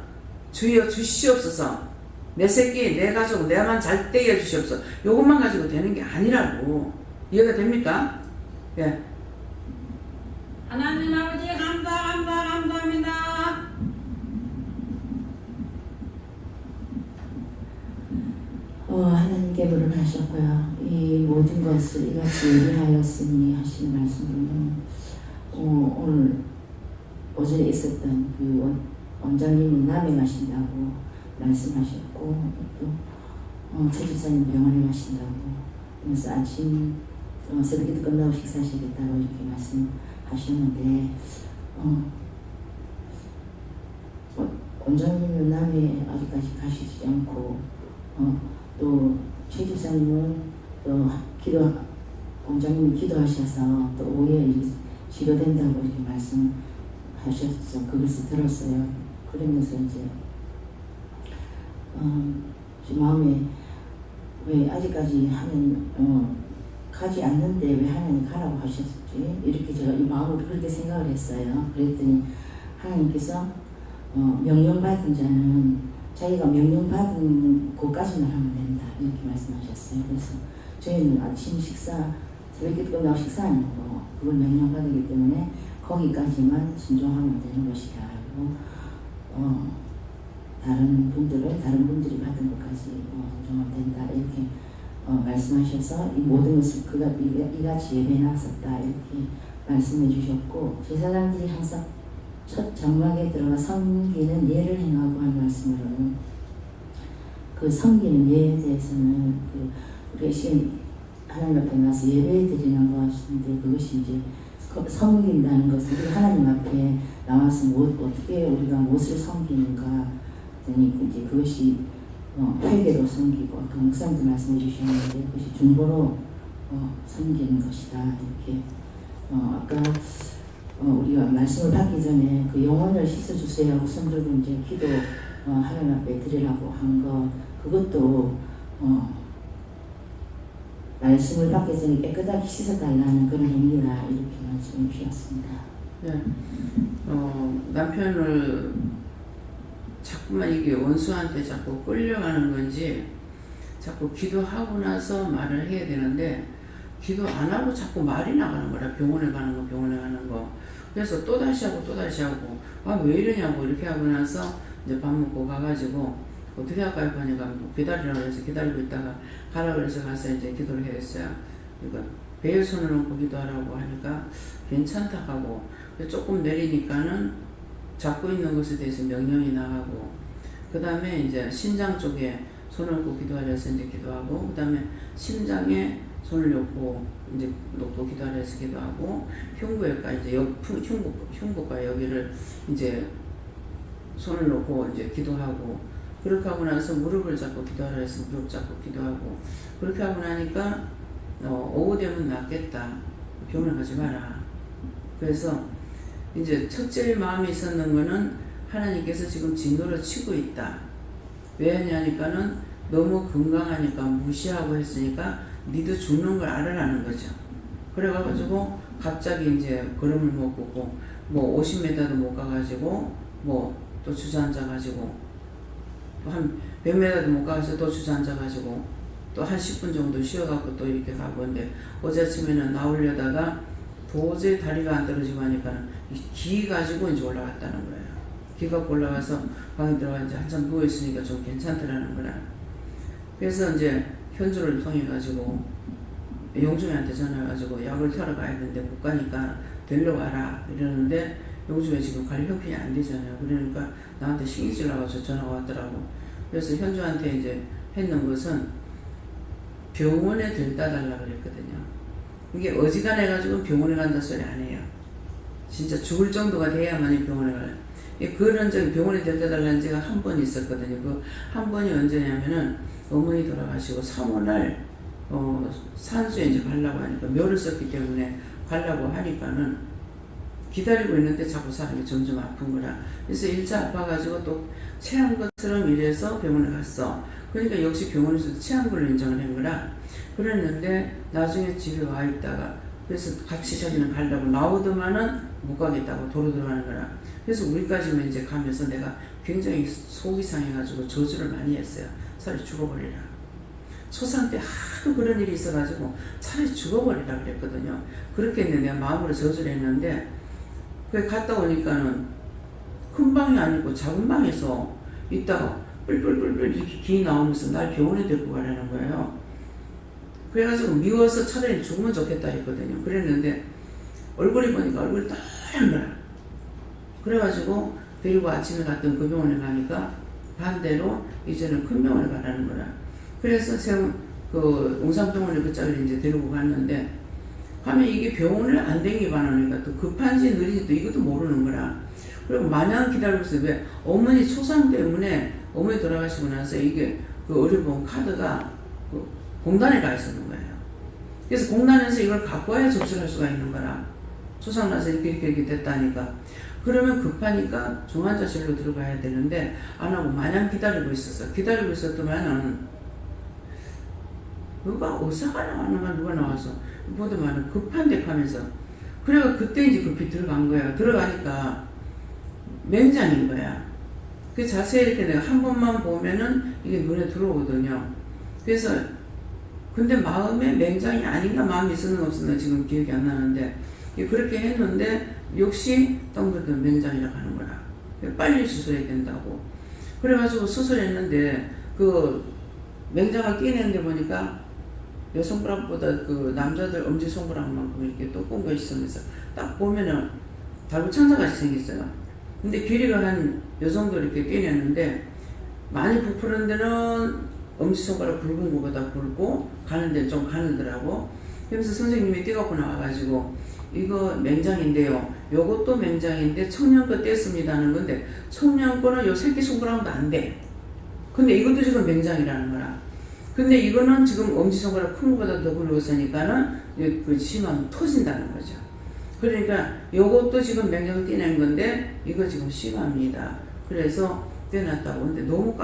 주여 주시옵소서. 내 새끼, 내 가족, 내만 잘 되게 해주시옵소서. 이것만 가지고 되는 게 아니라고. 이해가 됩니까? 예. 하나님 아버지 감사합니다. 하나님께 물어하셨고요. 이 모든 것을 이같이 예비하였으니 하신 말씀으로는 오늘 오전에 있었던 그 원장님은 남해 가신다고 말씀하셨고, 또 최 집사님 병원에 가신다고, 그래서 아침 새벽기도 끝나고 식사하시겠다고 이렇게 말씀하셨는데, 원장님은 남해 아직까지 가시지 않고, 또 최 집사님은 또 원장님이 기도하셔서 또 오후에 치료된다고 이렇게 말씀하셔서 그것을 들었어요. 그러면서 이제 마음에 왜 아직까지 하나님 가지 않는데 왜 하나님 가라고 하셨지? 이렇게 제가 이 마음으로 그렇게 생각을 했어요. 그랬더니 하나님께서 명령받은 자는 자기가 명령받은 곳까지만 하면 된다 이렇게 말씀하셨어요. 그래서 저희는 아침 식사, 새벽기도 끝나고 식사하는 거 그걸 명령받기 때문에 거기까지만 순종하면 되는 것이다. 그리고 다른 분들이 받은 것까지 순종하면 된다 이렇게 말씀하셔서 이 모든 것을 이같이 예배해놨었다 이렇게 말씀해 주셨고, 제사장들이 항상 첫 장막에 들어가 섬기는 예를 행하고 하는 말씀으로는 그 섬기는 예에 대해서는 우리가 지금 하나님 앞에 나서 예배 드리는 것인데, 그것이 이제 섬긴다는 것은 우리 하나님 앞에 나와서 어떻게 우리가 무엇을 섬기는가 했더니 이제 그것이 회개로 섬기고, 그 목사님도 말씀해 주셨는데 그것이 중보로 섬기는 것이다 이렇게 아까 우리가 말씀을 받기 전에 그 영혼을 씻어주세요 하고 손 들고 이제 기도 하나님 앞에 드리라고 한 거, 그것도 말씀을 받기 전에 깨끗하게 씻어달라는 그런 의미다 이렇게 말씀해 주셨습니다. 네. 남편을 자꾸만 이게 원수한테 자꾸 끌려가는 건지 자꾸 기도하고 나서 말을 해야 되는데 기도 안 하고 자꾸 말이 나가는 거라. 병원에 가는 거. 그래서 또 다시 하고 왜 이러냐고 이렇게 하고 나서 이제 밥 먹고 가가지고 어떻게 할까요? 하니까 기다리라고 해서 기다리고 있다가 가라 그래서 가서 이제 기도를 했어요. 그러니까 배에 손을 얹고 기도하라고 하니까 괜찮다 하고, 조금 내리니까는 잡고 있는 것에 대해서 명령이 나가고, 그 다음에 이제 심장 쪽에 손을 얹고 기도하려서 이제 기도하고, 그 다음에 심장에 손을 놓고 기도하려서 기도하고, 흉부에까 이제 흉부가 여기를 이제 손을 놓고 이제 기도하고, 그렇게 하고 나서 무릎을 잡고 기도하라 해서 무릎 잡고 기도하고, 그렇게 하고 나니까 오후 되면 낫겠다. 병원에 가지 마라. 그래서 이제 첫째 마음에 있었는 거는 하나님께서 지금 진노를 치고 있다. 왜 하냐니까는 너무 건강하니까 무시하고 했으니까 니도 죽는 걸 알아라는 거죠. 그래가지고 갑자기 이제 걸음을 못 걷고 뭐 50m도 못 가가지고 뭐 또 주저앉아가지고 또 한 100m도 못 가서 또 주저앉아가지고 또 한 10분 정도 쉬어갖고 또 이렇게 가고 있는데 어제 아침에는 나오려다가 도저히 다리가 안 떨어지고 하니까 기 가지고 이제 올라갔다는 거예요. 기 갖고 올라가서 방에 들어가 이제 한참 누워있으니까 좀 괜찮더라는 거라. 그래서 이제 현주를 통해 가지고 용주한테 전화해가지고 약을 사러 가야 되는데 못 가니까 데려가라 이러는데 용주가 지금 갈 형편이 안 되잖아요. 그러니까 나한테 신경질 나가지고 전화가 왔더라고. 그래서 현주한테 이제 했는 것은 병원에 데려다 달라고 그랬거든요. 이게 어지간해가지고 병원에 간다 소리 안 해요. 진짜 죽을 정도가 돼야만이 병원에 가요. 그런 적이 병원에 데려다 달라는 제가 한 번 있었거든요. 그 한 번이 언제냐면은 어머니 돌아가시고 3월날 산수에 이제 가려고 하니까 묘를 썼기 때문에 가려고 하니까는 기다리고 있는데 자꾸 사람이 점점 아픈 거라. 그래서 1차 아파가지고 또 체한 것처럼 이래서 병원에 갔어. 그러니까 역시 병원에서도 체한 걸로 인정을 한 거라. 그랬는데 나중에 집에 와 있다가 그래서 같이 자기는 가려고 나오더만은 못 가겠다고 도로 들어가는 거라. 그래서 우리까지는 이제 가면서 내가 굉장히 속이 상해가지고 저주를 많이 했어요. 차라리 죽어버리라. 초상 때 하도 그런 일이 있어가지고 차라리 죽어버리라 그랬거든요. 그렇게 했는데 내가 마음으로 저주를 했는데 그게 갔다 오니까는 큰 방이 아니고 작은 방에서 있다가 뿔뿔뿔뿔 이렇게 기 나오면서 날 병원에 데리고 가라는 거예요. 그래가지고 미워서 차라리 죽으면 좋겠다 했거든요. 그랬는데 얼굴이 보니까 얼굴이 떠한 거야. 그래가지고 데리고 아침에 갔던 그 병원에 가니까 반대로 이제는 큰 병원에 가라는 거야. 그래서 그 옹산병원에 그 짝을 이제 데리고 갔는데 가면 이게 병원을 안 댕기만 하니까 또 급한지 느린지도 이것도 모르는 거라. 그리고 마냥 기다리고 있어요. 왜? 어머니 초상 때문에 어머니 돌아가시고 나서 이게 그 의료보험 카드가 그 공단에 가 있었는 거예요. 그래서 공단에서 이걸 갖고 와야 접수를 할 수가 있는 거라. 초상 나서 이렇게 됐다니까. 그러면 급하니까 중환자실로 들어가야 되는데 안 하고 마냥 기다리고 있었어. 기다리고 있었더만은 누가 의사가 나왔는가 누가 나와서 보더만은 급한데 하면서 그래가 그때 이제 급히 들어간 거야. 들어가니까 맹장인 거야. 그 자세히 이렇게 내가 한 번만 보면은 이게 눈에 들어오거든요. 그래서 근데 마음에 맹장이 아닌가 마음이 있었는가 없었나 지금 기억이 안 나는데 그렇게 했는데 역시 덩그러니 맹장이라고 하는 거라. 빨리 수술해야 된다고. 그래가지고 수술했는데 그 맹장을 떼내는데 보니까 여 손가락보다 그 남자들 엄지손가락만큼 이렇게 두꺼운 거 있으면서 딱 보면은 달구창자같이 생겼어요. 근데 길이가 한 요 정도 이렇게 떼냈는데 많이 부풀은 데는 엄지손가락 굵은 거보다 굵고 가는 데는 좀 가늘더라고. 그래서 선생님이 떼갖고 나와가지고 이거 맹장인데요. 요것도 맹장인데 청년 거 뗐습니다 하는 건데 청년 거는 요 새끼손가락도 안 돼. 근데 이것도 지금 맹장이라는 거라. 근데 이거는 지금 엄지손가락 큰 거보다 더 굵었으니까는 그 심하면 터진다는 거죠. 그러니까 요것도 지금 맹장 떼낸 건데 이거 지금 심합니다. 그래서 떼놨다고. 근데 너무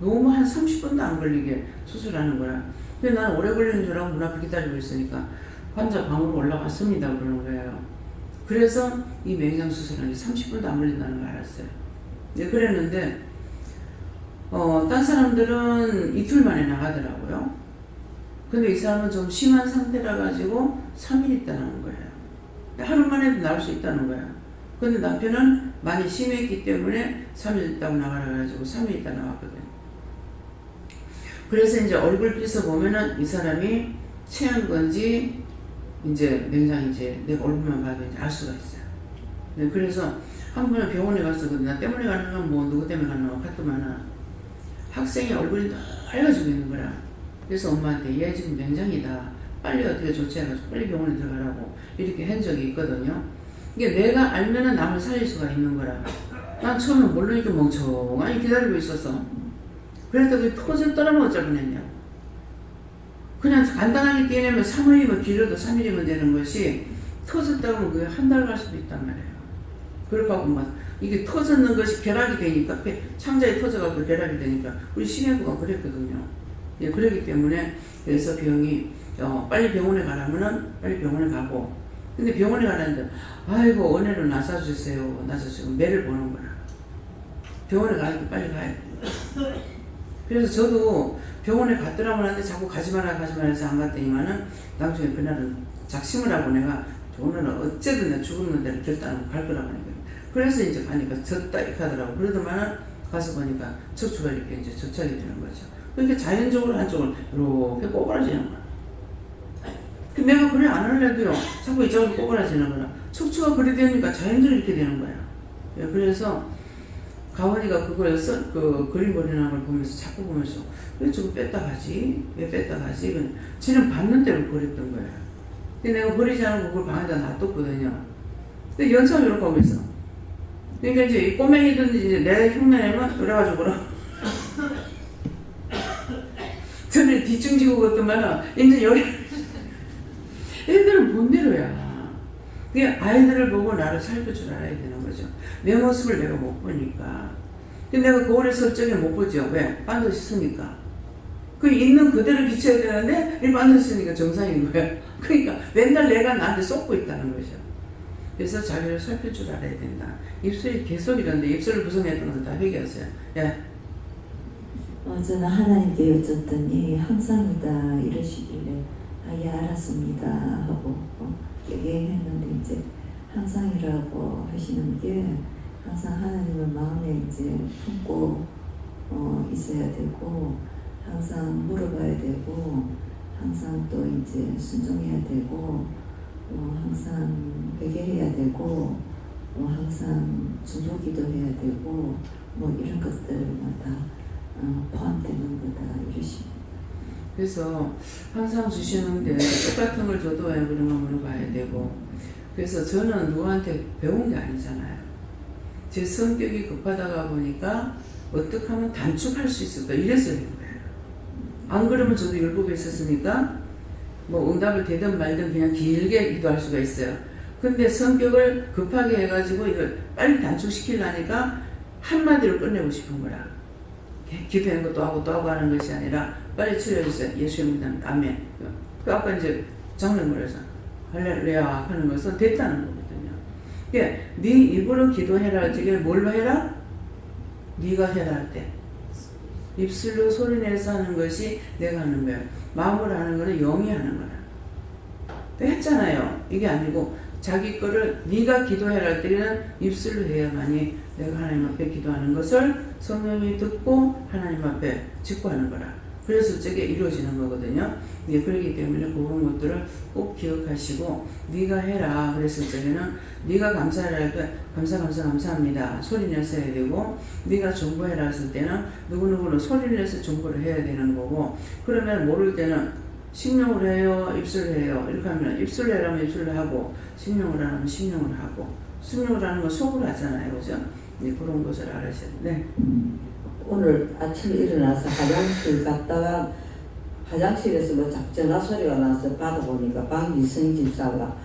너무 한 30분도 안 걸리게 수술하는 거야. 근데 나는 오래 걸리는 줄 알고 문 앞에 기다리고 있으니까 환자 방으로 올라갔습니다 그러는 거예요. 그래서 이 맹장 수술하는 게 30분도 안 걸린다는 걸 알았어요. 네, 그랬는데 딴 사람들은 이틀 만에 나가더라고요. 근데 이 사람은 좀 심한 상태라 가지고 3일 있다는 거예요. 하루 만에도 나올 수 있다는 거야. 근데 남편은 많이 심했기 때문에 3일 있다고 나가라 가지고 3일 있다 나왔거든요. 그래서 이제 얼굴빛을 보면은 이 사람이 체한 건지 이제 맹장인지 내가 얼굴만 봐도 이제 알 수가 있어요. 네, 그래서 한 번은 병원에 갔었거든요. 나 때문에 가는 건 뭐 누구 때문에 가는 거 같더만은 학생이 얼굴이 빨개지고 있는 거라. 그래서 엄마한테 얘 지금 맹장이다. 빨리 어떻게 조치해가지고 빨리 병원에 들어가라고 이렇게 한 적이 있거든요. 이게 내가 알면은 남을 살릴 수가 있는 거라. 난 처음에 모르니까 멍청하니 기다리고 있었어. 그랬더니 터졌더라면 어쩔 뻔했냐. 그냥 간단하게 떼내면 3일이면 길어도 3일이면 되는 것이 터졌다고 하면 그게 한 달 갈 수도 있단 말이에요. 그렇게 하고 막 이게 터졌는 것이 결합이 되니까 창자에 터져갖고 결합이 되니까 우리 심해부가 그랬거든요. 예, 그렇기 때문에 그래서 병이 빨리 병원에 가라면은 빨리 병원에 가고 근데 병원에 가라는데 아이고 은혜로 나서주세요 매를 보는 거라. 병원에 가니까 빨리 가야 돼. 그래서 저도 병원에 갔더라면 하는데 자꾸 가지 마라 해서 안 갔더니만은 나중에 그날은 작심을 하고 내가 오늘은 어쨌든 내가 죽는 대로 결단하고 갈 거라고 하니까 그래서 이제 가니까 졌다 이렇게 하더라고. 그러더만은 가서 보니까 척추가 이렇게 이제 접착이 되는 거죠. 그러니까 자연적으로 한쪽을 이렇게 꼬부라지는 거야. 근데 내가 그래 안 하려도요 자꾸 이쪽으로 꼬부라지는 거야. 척추가 그리 되니까 자연적으로 이렇게 되는 거야. 예, 그래서 가원이가 그걸 그림 그리는 걸 보면서 자꾸 보면서 왜 저거 뺐다 가지? 왜 뺐다 가지? 지는 받는 대로 버렸던 거야. 근데 내가 버리지 않고 그걸 방에다 놔뒀거든요. 근데 연차가 이렇게 하고 있어. 그러니까 이제 이 꼬맹이든지 이제 내 흉내내면 그래가지고 그럼 저는 뒤충지고 그랬더만은 이제 여기 애들은 본대로야. 그게 아이들을 보고 나를 살필 줄 알아야 되는 거죠. 내 모습을 내가 못 보니까. 근데 내가 거울에 설정에 못 보죠. 왜? 반드시 쓰니까. 그 있는 그대로 비춰야 되는데 이 반드시 쓰니까 정상인 거야. 그러니까 맨날 내가 나한테 쏟고 있다는 거죠. 그래서 자기를 살필 줄 알아야 된다. 입술이 계속 이런데 입술을 구성했던 것을 다 회개하세요. 예. 저는 하나님께 여쭸더니 항상이다 이러시길래 예 알았습니다 하고 얘기했는데 이제 항상이라고 하시는 게 항상 하나님을 마음에 이제 품고 있어야 되고 항상 물어봐야 되고 항상 또 이제 순종해야 되고 항상 회개해야 되고 항상 중보기도 해야 되고 이런 것들마다 포함되는 거다 이러십니다. 그래서 항상 주시는데 똑같은 걸 줘도 왜 그런 거 물어봐야 되고 그래서 저는 누구한테 배운 게 아니잖아요. 제 성격이 급하다가 보니까 어떻게 하면 단축할 수 있을까 이래서 그런 거예요. 안 그러면 저도 율법에 있었으니까 응답을 되든 말든 그냥 길게 기도할 수가 있어요. 근데 성격을 급하게 해가지고 이걸 빨리 단축시키려니까 한마디로 끝내고 싶은 거라. 기도하는 것도 하고 또 하고 하는 것이 아니라 빨리 치료해주세요. 예수의 이름 아멘. 아까 이제 장면물에서 할렐루야 하는 것은 됐다는 거거든요. 네 입으로 기도해라 할 적에 뭘로 해라? 네가 해라 할 때. 입술로 소리내서 하는 것이 내가 하는 거예요. 마음으로 하는 거는 영이 하는 거라. 했잖아요. 이게 아니고 자기 거를 네가 기도해라 할 때는 입술로 해야만이 내가 하나님 앞에 기도하는 것을 성령이 듣고 하나님 앞에 직구하는 거라. 그래서 저게 이루어지는 거거든요. 예, 그렇기 때문에 그런 것들을 꼭 기억하시고 네가 해라 그랬을 때는 네가 감사해라 할 때 감사합니다 소리 내서 해야 되고 네가 중보해라 했을 때는 누구누구는 소리를 내서 중보를 해야 되는 거고 그러면 모를 때는 심령으로 해요 입술로 해요 이렇게 하면 입술로 해라면 입술로 하고 심령으로 하면 심령으로 하고 심령으로 하는 건 속으로 하잖아요. 그죠? 네, 그런 것을 알아셔야 돼요. 네. 오늘 아침에 일어나서 화장실 갔다가 화장실에서 전화 소리가 나서 받아보니까 박미성 집사가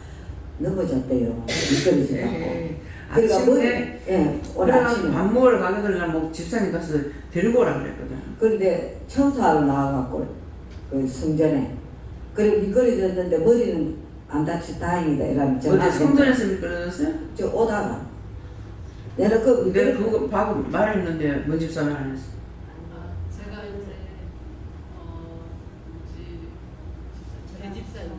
넘어졌대요. 미끄러지고. 아침에 오늘 아침에 밥 먹으러 가게 되려면 집사님 가서 데리고 오라 그랬거든. 그런데 청소하러 나와갖고 그 성전에 그리고 미끄러졌는데 머리는 안 다치 다행이다 이러면 어디 성전에서 미끄러졌어요? 저 오다가 내가 그거 하고 말했는데 뭔 집사는 안 했어. 제가 이제 제 집사님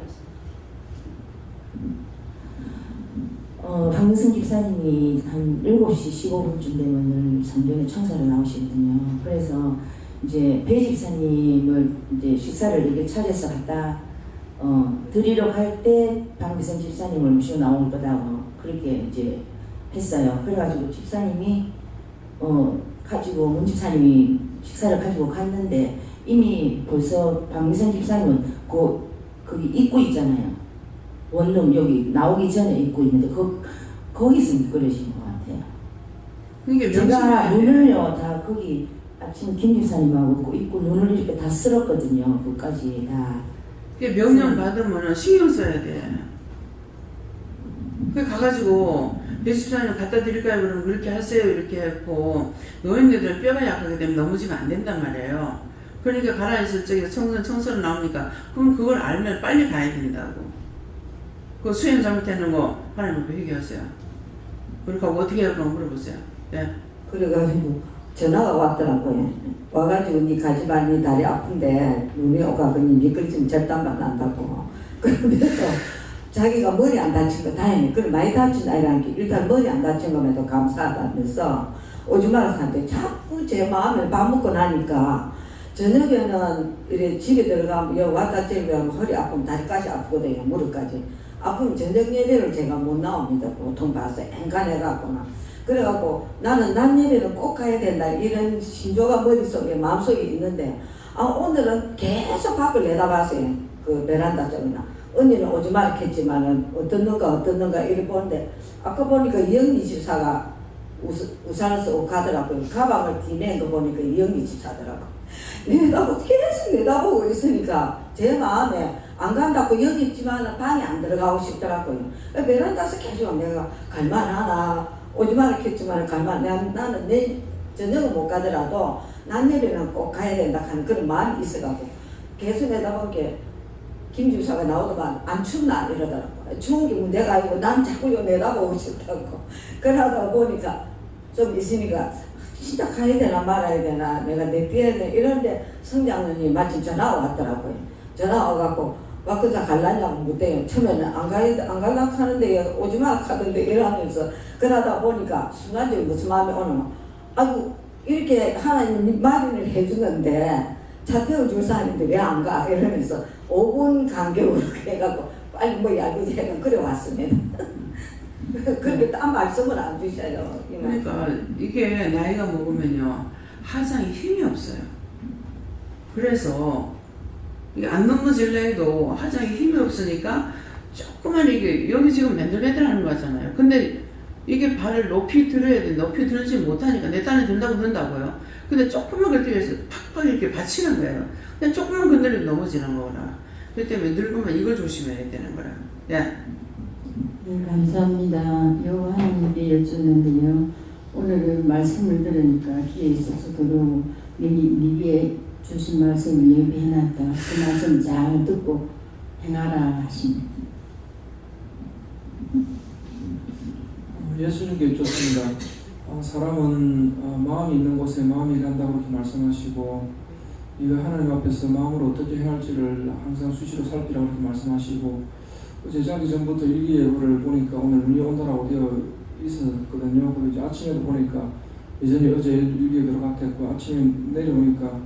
박문승 집사님이 한 7시 15분쯤 되면은 성전에 청사를 나오시거든요. 그래서 이제 배 집사님을 이제 식사를 이렇게 차려서 갖다 드리러 갈 때 박문승 집사님을 모시고 나올 거다고 그렇게 이제 했어요. 그래가지고 집사님이 가지고 문 집사님이 식사를 가지고 갔는데 이미 벌써 박미선 집사님은 거기 입구 있잖아요. 원룸 여기 나오기 전에 입고 있는데 거기서 미끄러진 것 같아요. 제가 눈을요 다 거기 아침 김 집사님하고 입고 눈을 이렇게 다 쓸었거든요. 그까지 다. 명령 받으면 신경 써야 돼. 그 가가지고 배집사님 갖다 드릴까요? 그러면 그렇게 하세요. 이렇게 했고 노인네들 뼈가 약하게 되면 넘어지면 안 된단 말이에요. 그러니까 가라 있을 적에 청소를 나오니까 그럼 그걸 알면 빨리 가야 된다고. 그 수행 잘못했는 거 하나님 앞에 회개하세요. 그러니까 어떻게 해요? 그럼 물어보세요. 네. 그래가지고 전화가 왔더라고요. 와가지고 니 가지마, 니 다리 아픈데 눈이 오가더니 미끄러지면 절단만 난다고. 그러면서 자기가 머리 안 다친 거 다행히 그래 많이 다친 아이라는 게 일단 머리 안 다친 것에도 감사하다면서 오줌마한테 자꾸 제 마음을 밥 먹고 나니까 저녁에는 이래 집에 들어가면 여기 왔다 째면 허리 아프면 다리까지 아프거든요. 무릎까지 아프면 저녁 예배를 제가 못 나옵니다. 보통 봐서 앵간해갖고나 그래갖고 나는 낮 예배는 꼭 가야 된다 이런 신조가 머릿속에 마음속에 있는데 오늘은 계속 밖을 내다봤어요. 그 베란다 쪽이나 언니는 오지 말겠지만은 어떤 놈가 이렇게 보는데 아까 보니까 이영미 집사가 우산을 쓰고 가더라고요. 가방을 뒤낸 거 보니까 이영미 집사더라고. 내다보고 계속 내다보고 있으니까 제 마음에 안 간다고 여기 있지만 방에 안 들어가고 싶더라고요. 베란다에서 계속 내가 갈만하나 오지 말겠지만 갈만 나는 내 저녁은 못 가더라도 낮 예배는 꼭 가야 된다 하는 그런 마음이 있어가지고 계속 내다본 게 김 집사가 나오더만 안 춥나 이러더라고. 추운 게 문제가 아니고 난 자꾸 내다보고 싶다고. 그러다 보니까 좀 있으니까 진짜 가야 되나 말아야 되나 내가 내 뛰어야 되나 이런데 성장님이 마침 전화가 왔더라고요. 전화 와갖고 와그자 갈라냐고 묻대요. 처음에는 안 갈라 하는데 오지 마 하던데 이러면서 그러다 보니까 순간적으로 무슨 마음이 오노. 아이고 이렇게 하나님 마련을 해주는데 차 태워줄 사람인데 왜 안 가? 이러면서 5분 간격으로 해갖고 빨리 뭐 야구지 해가 그래 왔습니다. 그렇게 딴 말씀을 안 주셔요. 그러니까 이게 나이가 먹으면요 하장이 힘이 없어요. 그래서 이게 안 넘어질래 해도 하장이 힘이 없으니까 조그만 이게 여기 지금 맨들맨들 하는 거잖아요. 근데 이게 발을 높이 들어야 돼. 높이 들지 못하니까 내 딴에 든다고요. 근데 조금만 그때에서 팍팍 이렇게 받치는 거예요. 근데 조금만 건드리면 넘어지는 거라. 그렇기 때문에 늙으면 이걸 조심해야 되는 거라. 예. 네, 감사합니다. 요 하나님께 여쭙는데요. 오늘 말씀을 들으니까 귀에 있어서 너무 미리에 주신 말씀을 예비해놨다. 그 말씀 잘 듣고 행하라 하십니다. 예수님께 여쭙습니다. 사람은 마음이 있는 곳에 마음이 일한다고 그렇게 말씀하시고 이거 하나님 앞에서 마음으로 어떻게 해야 할지를 항상 수시로 살피라고 그렇게 말씀하시고 어제 자기 전부터 일기예보를 보니까 오늘 눈이 온다라고 되어 있었거든요. 그리고 이제 아침에도 보니까 예전에 어제 일기예보로 같았고 아침에 내려오니까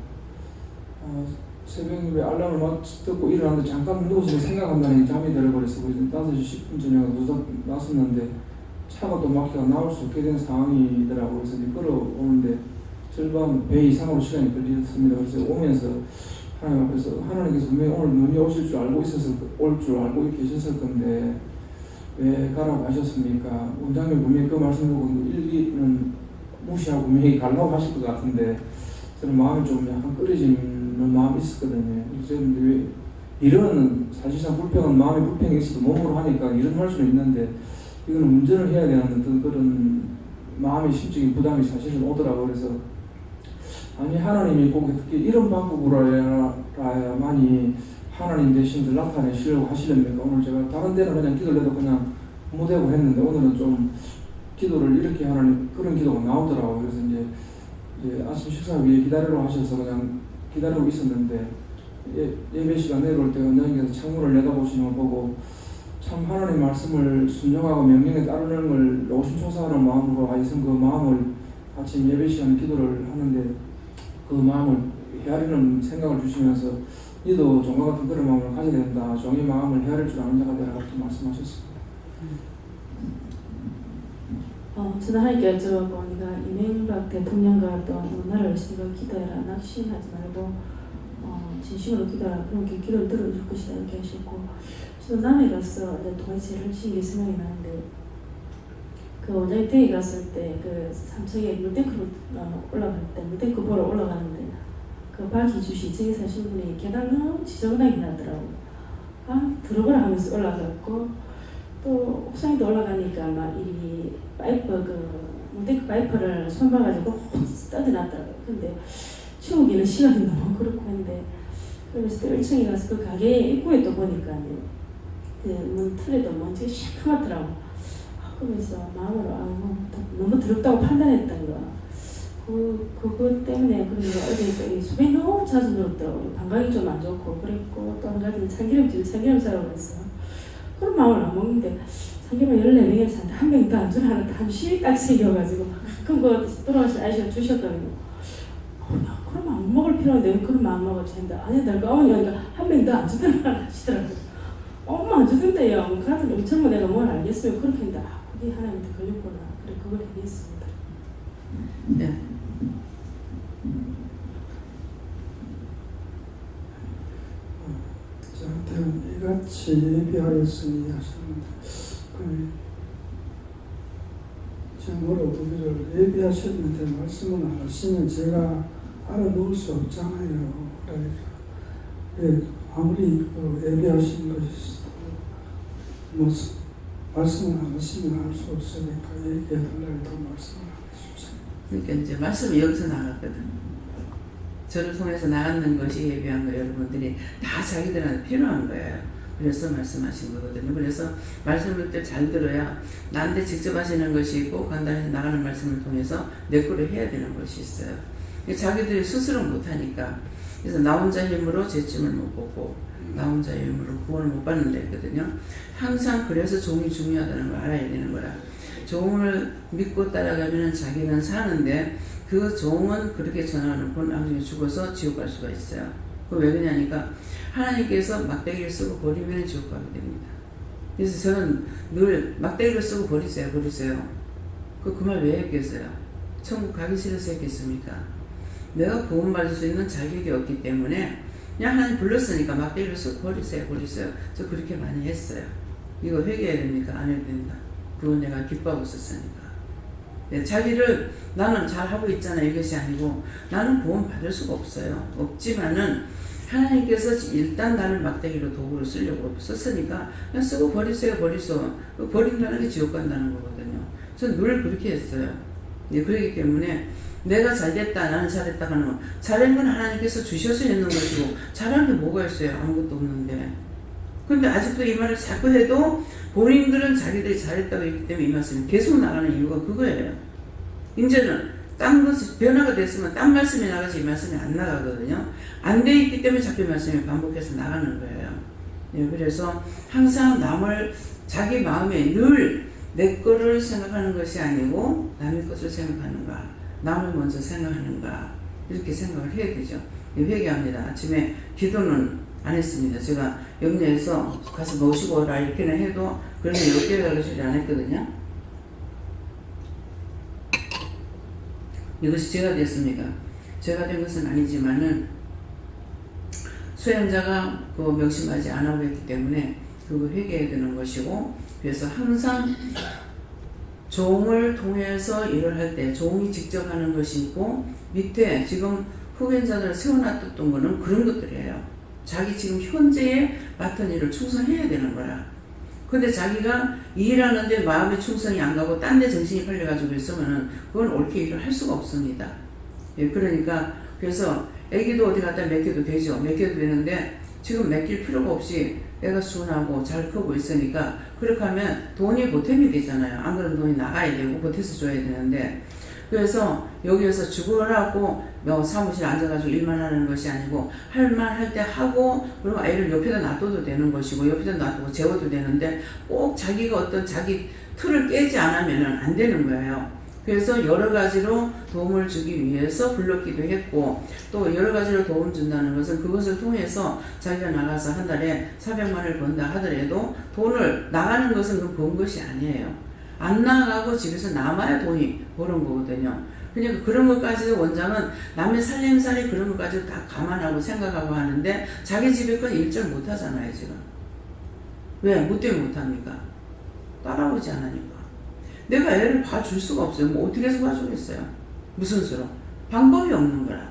새벽에 알람을 듣고 일어났는데 잠깐 누워서 생각한다는 게 잠이 들어버렸어. 그래서 5시 10분 전에 났었는데 차가 또 막혀가 나올 수 없게 된 상황이더라고요. 그래서 끌어오는데 절반 배 이상으로 시간이 걸렸습니다. 그래서 오면서 하나님 앞에서 하나님께서 분명히 오늘 눈이 오실 줄 알고 올 줄 알고 계셨을 건데 왜 가라고 하셨습니까? 원장님 분명히 그 말씀 보고 일기는 무시하고 분명히 가려고 하실 것 같은데 저는 마음이 좀 약간 끓여지는 마음이 있었거든요. 그래서 왜 일은 사실상 불평은 마음이 불평이 있어도 몸으로 하니까 일은 할 수는 있는데 이거는 운전을 해야 되는 어떤 그런 마음의 심적인 부담이 사실은 오더라고요. 그래서 아니 하나님이 꼭 어떻게 이런 방법으로야만이 하나님 대신들 나타내시려고 하시렵니까? 오늘 제가 다른 데는 그냥 기도를 해도 그냥 무대고 했는데 오늘은 좀 기도를 이렇게 하나님 그런 기도가 나오더라고요. 그래서 이제 아침 식사 위에 기다리러 하셔서 그냥 기다리고 있었는데 예배 시간 내려올 때 원장님께서 창문을 내다보시는 걸 보고 참 하나님 말씀을 순종하고 명령에 따르는 걸 노심초사하는 마음으로 하여튼 그 마음을 아침 예배 시간에 기도를 하는데 그 마음을 헤아리는 생각을 주시면서 너도 종과 같은 그런 마음을 가져야 된다. 종의 마음을 헤아릴 줄 아는 자가 되라 그렇게 말씀하셨습니다. 저는 하나님께 여쭤보고 네가 이명박 대통령과 또 나라를 열심히 기도해라. 낙심하지 말고 진심으로 기도하라. 그렇게 기도를 들어줄 것이다 이렇게 하셨고 저도 남해 가서 동해 제일 신기 생각이 나는데 그 원장님 댁에 갔을 때 그 삼척에 물탱크로 올라갈 때 물탱크 보러 올라가는데 그 박희주시 저기 사신 분이 계단 너무 지저분하게 나더라고. 들어가라 하면서 올라갔고 또 옥상에도 올라가니까 막 이 파이프 문데크 파이프를 손봐가지고 떠드놨더라고요. 근데 치우기는 시간이 너무 그렇고 한데 그러면서 또 1층에 가서 그 가게 입구에 또 보니까 그 문 틀에도 먼지가 시커멓더라고. 그러면서 마음으로 너무 더럽다고 판단했던 거야. 그것 때문에 그런가 어제 또 수분이 너무 자주 늘었더라고요. 방광이 좀 안 좋고 그랬고 또 한 가지는 참기름 사라고 했어. 그런 마음을 안 먹는데 참기름 14명에서 산다 한 명도 안 주라는데 한 시딱 새겨가지고 가끔 그 돌아가신 아저씨가 주셨거든요. 나 그럼 안 먹을 필요한데 왜 그런 마음 먹었지 했는데 아니 내가 어머니가 한 명도 안 주더라 하시더라고요. 엄마 안 주던데요. 그래서 엄청 내가 뭘 알겠어요. 그렇게 했는데 그게 하나님한테 걸렸구나. 그래 그걸 얘기했습니다. 네. 저한테는 이같이 예비하였으니 하셨는데 제물로 우리를 예비하셨는데 말씀을 안 하시면 제가 알아놓을 수 없잖아요. 그러니까 아무리 예비하신 것이 뭐 말씀을 안 하시면 알 수 없으니까 얘기해달라고 말씀을 안 해주세요. 그러니까 이제 말씀이 여기서 나갔거든. 저를 통해서 나가는 것이 예비한 거예요. 여러분들이 다 자기들한테 필요한 거예요. 그래서 말씀하신 거거든요. 그래서 말씀을 잘 들어야 나한테 직접 하시는 것이 있고 간단히 나가는 말씀을 통해서 내 거로 해야 되는 것이 있어요. 자기들이 스스로 못하니까. 그래서 나 혼자 힘으로 죄짐을 못 벗고 나 혼자 힘으로 구원을 못 받는다 했거든요. 항상 그래서 종이 중요하다는 걸 알아야 되는 거라. 종을 믿고 따라가면 자기는 사는데 그 종은 그렇게 전하놓고 나중에 죽어서 지옥 갈 수가 있어요. 그 왜 그러냐니까 하나님께서 막대기를 쓰고 버리면 지옥 가게 됩니다. 그래서 저는 늘 막대기를 쓰고 버리세요. 그 말 왜 했겠어요? 천국 가기 싫어서 했겠습니까? 내가 구원받을 수 있는 자격이 없기 때문에 그냥 하나님 불렀으니까 막대기를 쓰고 버리세요. 저 그렇게 많이 했어요. 이거 회개해야 됩니까? 안 해도 된다. 그건 내가 기뻐하고 있었으니까. 네, 자기를 나는 잘하고 있잖아 이것이 아니고 나는 구원 받을 수가 없어요. 없지만은 하나님께서 일단 나를 막대기로 도구로 쓰려고 썼으니까 그냥 쓰고 버리세요. 버린다는 게 지옥 간다는 거거든요. 저는 늘 그렇게 했어요. 네, 그렇기 때문에 내가 잘됐다 나는 잘했다 하는 거 잘한 건 하나님께서 주셔서 있는 것이고 잘한 게 뭐가 있어요. 아무것도 없는데. 근데 아직도 이 말을 자꾸 해도 본인들은 자기들이 잘했다고 했기 때문에 이 말씀이 계속 나가는 이유가 그거예요. 이제는 딴 것이 변화가 됐으면 딴 말씀이 나가지 이 말씀이 안 나가거든요. 안 돼 있기 때문에 자꾸 이 말씀이 반복해서 나가는 거예요. 네, 그래서 항상 남을 자기 마음에 늘 내 거를 생각하는 것이 아니고 남의 것을 생각하는가 남을 먼저 생각하는가 이렇게 생각을 해야 되죠. 회개합니다. 아침에 기도는 안 했습니다. 제가 염려해서 가서 모시고 오라 이렇게는 해도 그래서 10개 가르치지 안 했거든요. 이것이 제가 됐습니까? 제가 된 것은 아니지만은 수행자가 그 명심하지 않아고 했기 때문에 그거 회개해야 되는 것이고 그래서 항상 종을 통해서 일을 할 때 종이 직접 하는 것이 있고 밑에 지금 후견자들을 세워놨던 거는 그런 것들이에요. 자기 지금 현재에 맡은 일을 충성해야 되는 거야. 근데 자기가 일하는데 마음의 충성이 안 가고 딴 데 정신이 팔려가지고 있으면은 그건 옳게 일을 할 수가 없습니다. 예, 그러니까 그래서 애기도 어디 갖다 맡겨도 되죠. 맡겨도 되는데 지금 맡길 필요가 없이 애가 순하고 잘 크고 있으니까 그렇게 하면 돈이 보탬이 되잖아요. 안 그러면 돈이 나가야 되고 보태서 줘야 되는데 그래서 여기에서 죽으라고 사무실에 앉아가지고 일만 하는 것이 아니고 할만 할 때 하고 그리고 아이를 옆에다 놔둬도 되는 것이고 옆에다 놔두고 재워도 되는데 꼭 자기가 어떤 자기 틀을 깨지 않으면 안 되는 거예요. 그래서 여러 가지로 도움을 주기 위해서 불렀기도 했고 또 여러 가지로 도움 준다는 것은 그것을 통해서 자기가 나가서 한 달에 400만을 번다 하더라도 돈을 나가는 것은 그 번 것이 아니에요. 안 나가고 집에서 남아야 돈이 버는 거거든요. 그러니까 그런 것까지도 원장은 남의 살림살이 그런 것까지도 다 감안하고 생각하고 하는데 자기 집에 건 일절 못 하잖아요 지금. 왜? 뭐 때문에 못 합니까? 따라오지 않으니까. 내가 애를 봐줄 수가 없어요. 뭐 어떻게 해서 봐주겠어요? 무슨 수로? 방법이 없는 거라.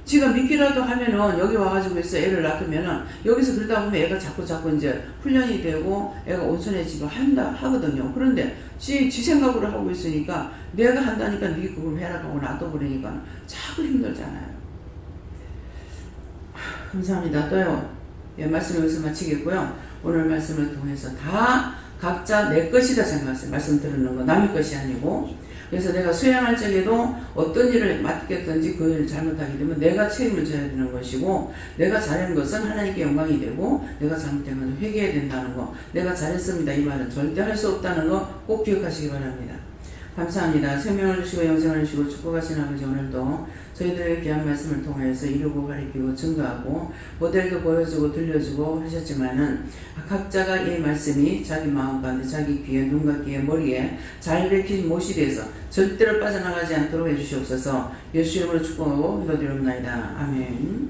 지가 믿기라도 하면은 여기 와가지고 있어 애를 낳으면은 여기서 그러다 보면 애가 자꾸 이제 훈련이 되고 애가 온순해지고 하거든요. 그런데 지 생각으로 하고 있으니까 내가 한다니까 네 그걸 해라 하고 놔둬버리니까 자꾸 힘들잖아요. 감사합니다. 또요. 예, 말씀 여기서 마치겠고요. 오늘 말씀을 통해서 다 각자 내 것이다 생각하세요. 말씀 들은 거 남의 것이 아니고. 그래서 내가 수행할 적에도 어떤 일을 맡겠든지 그 일을 잘못하게 되면 내가 책임을 져야 되는 것이고, 내가 잘한 것은 하나님께 영광이 되고, 내가 잘못된 것은 회개해야 된다는 거, 내가 잘했습니다 이 말은 절대 할 수 없다는 거 꼭 기억하시기 바랍니다. 감사합니다. 생명을 주시고 영생을 주시고 축복하신 아버지, 오늘도 저희들의 귀한 말씀을 통해서 이루고 가르치고 증거하고 모델도 보여주고 들려주고 하셨지만은 각자가 이 말씀이 자기 마음 가운데 자기 귀에 눈과 귀에 머리에 잘 박힌 못이 돼서 절대로 빠져나가지 않도록 해주시옵소서. 예수 이름으로 축복하고 기도드립니다. 아멘.